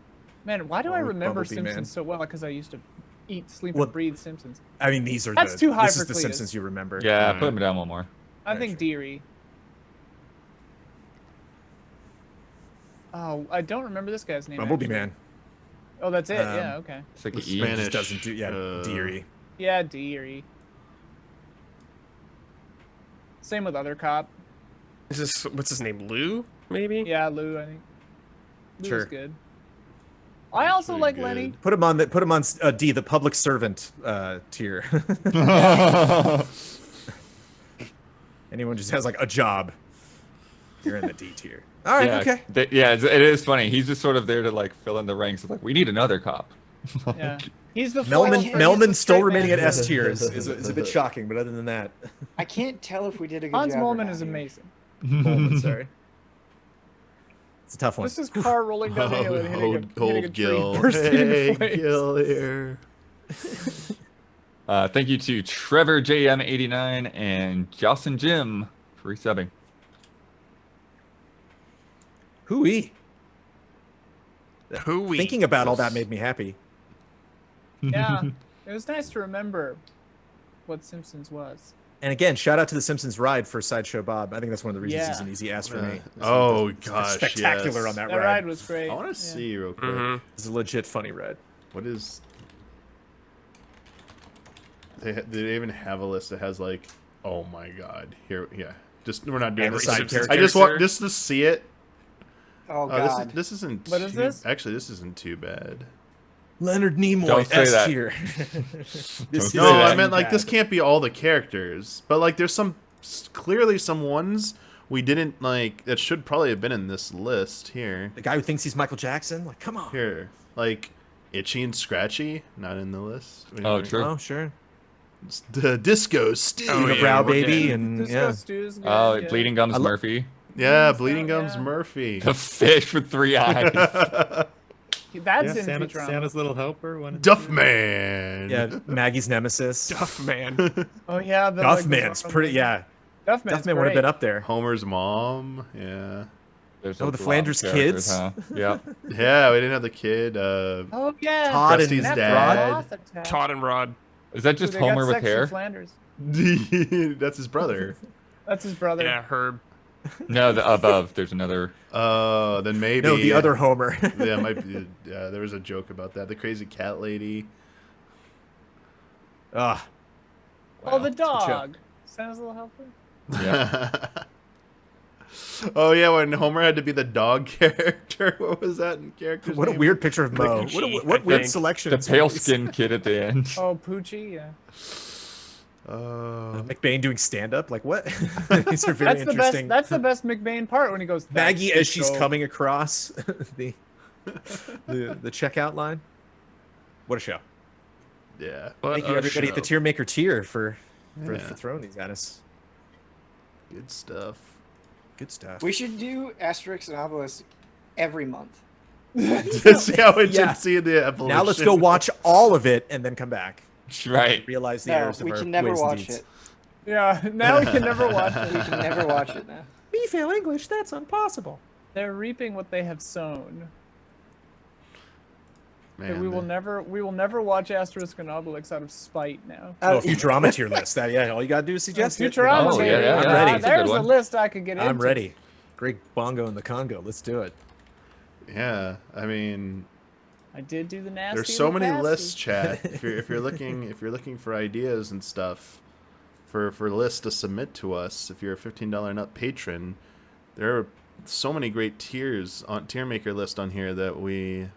Man, why do I remember Bumblebee Man. Simpsons so well? Because I used to eat, sleep, Well, and breathe Simpsons. I mean, these are That's too high This for is the Cletus. Simpsons you remember. Yeah, put him down one more. I Yeah, think sure. Deary. Oh, I don't remember this guy's name. Bumblebee actually. Man. Oh, that's it. Um, Yeah, okay. It's like The an E. Spanish. Just doesn't do Deary. Yeah, Deary. Same with other cop. Is this what's his name? Lou? Maybe. Yeah, Lou, I think. Lou's Sure. good. I also Pretty like good. Lenny. Put him on D, the public servant tier. Anyone just has like a job. You're in the D tier. All right, yeah, okay. It is funny. He's just sort of there to like fill in the ranks of like, we need another cop. Yeah. He's the Melman still remaining at at S tier is a bit shocking, but other than that, I can't tell if we did a good Hans job. or Molman not is here. amazing. Molman, sorry. It's a tough one. This is car rolling down the hill and hitting a Old tree, Gil. bursting Hey, in flames. Gil here. Thank you to Trevor JM89 and Jocelyn Jim for resubbing. Hooey. Hooey. Thinking about all that made me happy. Yeah, it was nice to remember what Simpsons was. And again, shout out to the Simpsons ride for Sideshow Bob. I think that's one of the reasons Yeah. he's an easy ass for me. Oh It's gosh, spectacular yes. on that That ride. ride was great. I want to Yeah. see real quick. It's a legit funny ride. What is? They even have a list that has like, oh my god, here, yeah. Just we're not doing Every this. side Simpsons I just want character. just to see it. Oh Oh, God. this isn't. What is too- this? Actually, this isn't too bad. Leonard Nimoy, Don't say S that. tier. This say No, that. I meant like this can't be all the characters, but like there's some clearly some ones we didn't like that should probably have been in this list here. The guy who thinks he's Michael Jackson? Like, come on. Here, like Itchy and Scratchy, not in the list. Oh, true. Oh, sure. It's the Disco Steve. Oh, yeah, Brow we're Baby dead. and Disco yeah. Stew's good, Oh, yeah. Bleeding Gums Murphy. Yeah, Mm, Bleeding so, Gums yeah. Murphy. The fish with 3 eyes. That's in Santa, Futurama. Santa's Little Helper. One Duff Man. Yeah, Maggie's nemesis. Duff man. Oh yeah, the Duffman's like, pretty. Yeah, Duffman's Duffman would have been up there. Homer's mom. Yeah. There's Oh, a the lot of Flanders characters, kids? Huh? Yeah. Yeah, we didn't have the kid. Oh yeah, Todd and Krusty's That's dad. Roth attack. Todd and Rod. Is that Ooh, just they got Homer with sexy hair? Flanders. That's his brother. That's his brother. Yeah, Herb. No, the above. There's another. Then maybe. No, the other Homer. Yeah, might be. Yeah, there was a joke about that. The crazy cat lady. Ah, Oh, the It's a good show. dog. Santa's Little Helper. Yeah. Oh yeah, when Homer had to be the dog character. What was that in character? what a weird picture of Mo. Ricky, What I weird think. selection. The pale skinned kid at the end. Oh, Poochie. Yeah. McBain doing stand up. Like what? These are very That's the best. interesting. That's the best McBain part when he goes. Maggie "That's as she's so-" coming across the the checkout line. What a show! Yeah. What Thank you a everybody at the show. Tiermaker tier for Yeah. throwing these at us. Good stuff. Good stuff. We should do Asterix and Obelix every month. See how we Yeah. should see the evolution. Now let's go watch all of it and then come back. Right. Realize the No, errors of we our can never ways and watch deeds. it. Yeah. Now we can never watch We it. can never watch it now. Me fail English? That's impossible. They're reaping what they have sown. Man, we will never watch Asterix and Obelix out of spite now. Oh, Futurama tier list. That yeah, all you gotta do is suggest it. Futurama. Oh, baby. yeah, I'm ready. That's a good There's a one. list I could get into. I'm ready. Greg Bongo in the Congo. Let's do it. Yeah, I mean, I did do the nasty. there's so and the many nasty. lists, chat. If you're looking for ideas and stuff, for lists to submit to us, if you're a $15 and up patron, there are so many great tiers on Tiermaker list on here that we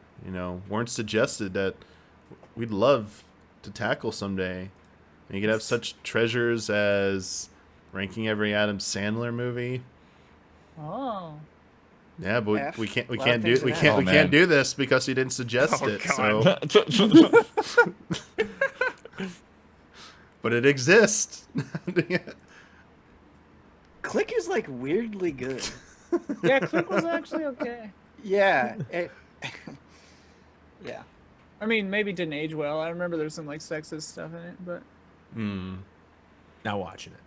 weren't suggested that we'd love to tackle someday. And you could have such treasures as ranking every Adam Sandler movie. Oh. Yeah, but F. we can't A lot of things in that. Oh, man. can't do this because he didn't suggest Oh, it. God. So, but it exists. Click is like weirdly good. Yeah, Click was actually okay. Yeah. Yeah. I mean, maybe it didn't age well. I remember there's some like sexist stuff in it, but Now watching it.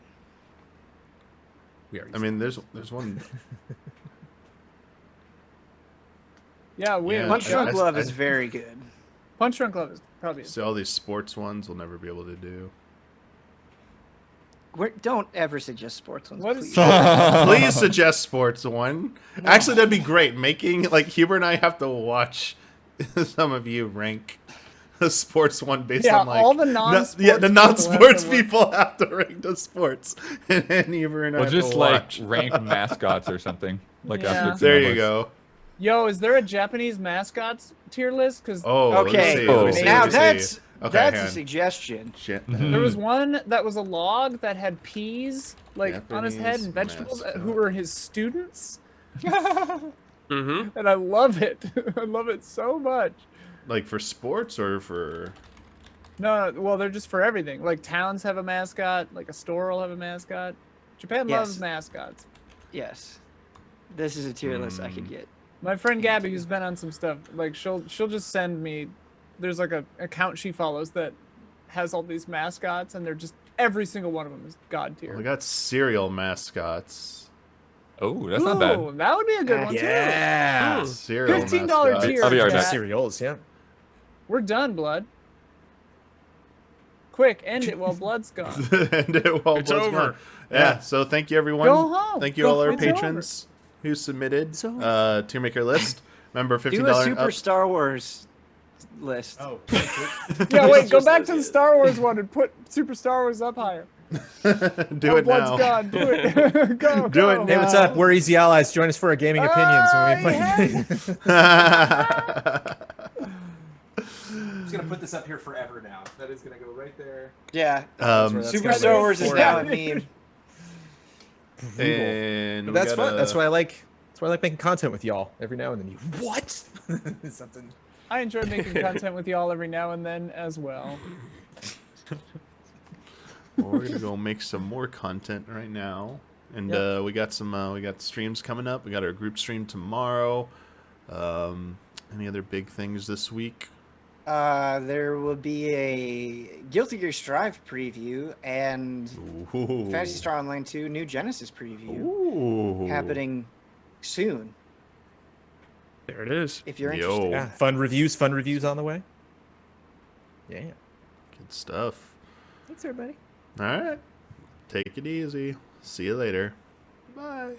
We already I mean, there's one. yeah, we Yeah, Punch I- Drunk I- Love I- is very good. Punch Drunk Love is probably. So all these sports ones we'll never be able to do. Don't ever suggest sports ones, What is- please. Please suggest sports one. Actually, that'd be great. Making like Huber and I have to watch some of you rank a sports one based Yeah, on like all the non-sports the people non-sports have to people have to rank the sports, and then Huber and I Well, have just to like watch. rank mascots or something. Like Yeah. Asterix and There you Obelix. go. Yo, is there a Japanese mascots tier list? Because Oh, Okay, Let me see. now Let me see. Okay, That's hang a on. suggestion. Shit. There was one that was a log that had peas like on his head Japanese and vegetables mascot. who were his students, Mm-hmm. and I love it. I love it so much. Like for sports or for? No, well, they're just for everything. Like towns have a mascot, like a store will have a mascot. Japan loves Yes. mascots. Yes. This is a tier list I could get. My friend Gabby, who's been on some stuff, like she'll just send me. There's like a account she follows that has all these mascots, and they're just every single one of them is god tier. We got cereal mascots. Oh, that's not bad. Ooh, that would be a good one Yeah. Cereal $15 mascots. tier. I'll be right chat. back. Cereals, yeah. We're done, blood. Quick, end it while blood's gone. And it will It's blows over. gone. Yeah. So thank you everyone. Go home. Thank you Go all our home. It's patrons who submitted Tiermaker list. Remember $15 Do a and Super up. Star Wars list. Oh. Yeah, wait, go back to the Star Wars one and put Super Star Wars up higher. Do it Blood's now. gone. Do it. Go. Do go. it Hey, what's up? We're Easy Allies. Join us for our gaming opinions when we play. I'm just gonna put this up here forever now. That is gonna go right there. Yeah. Um, That's Super gonna Star go Wars is forever. now a meme. And But we that's got fun. That's why I like. That's why I like making content with y'all every now and then. You what? Something. I enjoy making content with y'all every now and then as well. Well, we're gonna go make some more content right now, and Yep. we got streams coming up. We got our group stream tomorrow. Any other big things this week? There will be a Guilty Gear Strive preview and Ooh. Fantasy Star Online 2 New Genesis preview Ooh. happening soon. There it is. If you're Yo. interested. Yeah. Fun reviews on the way. Yeah. Good stuff. Thanks, everybody. All right. Take it easy. See you later. Bye.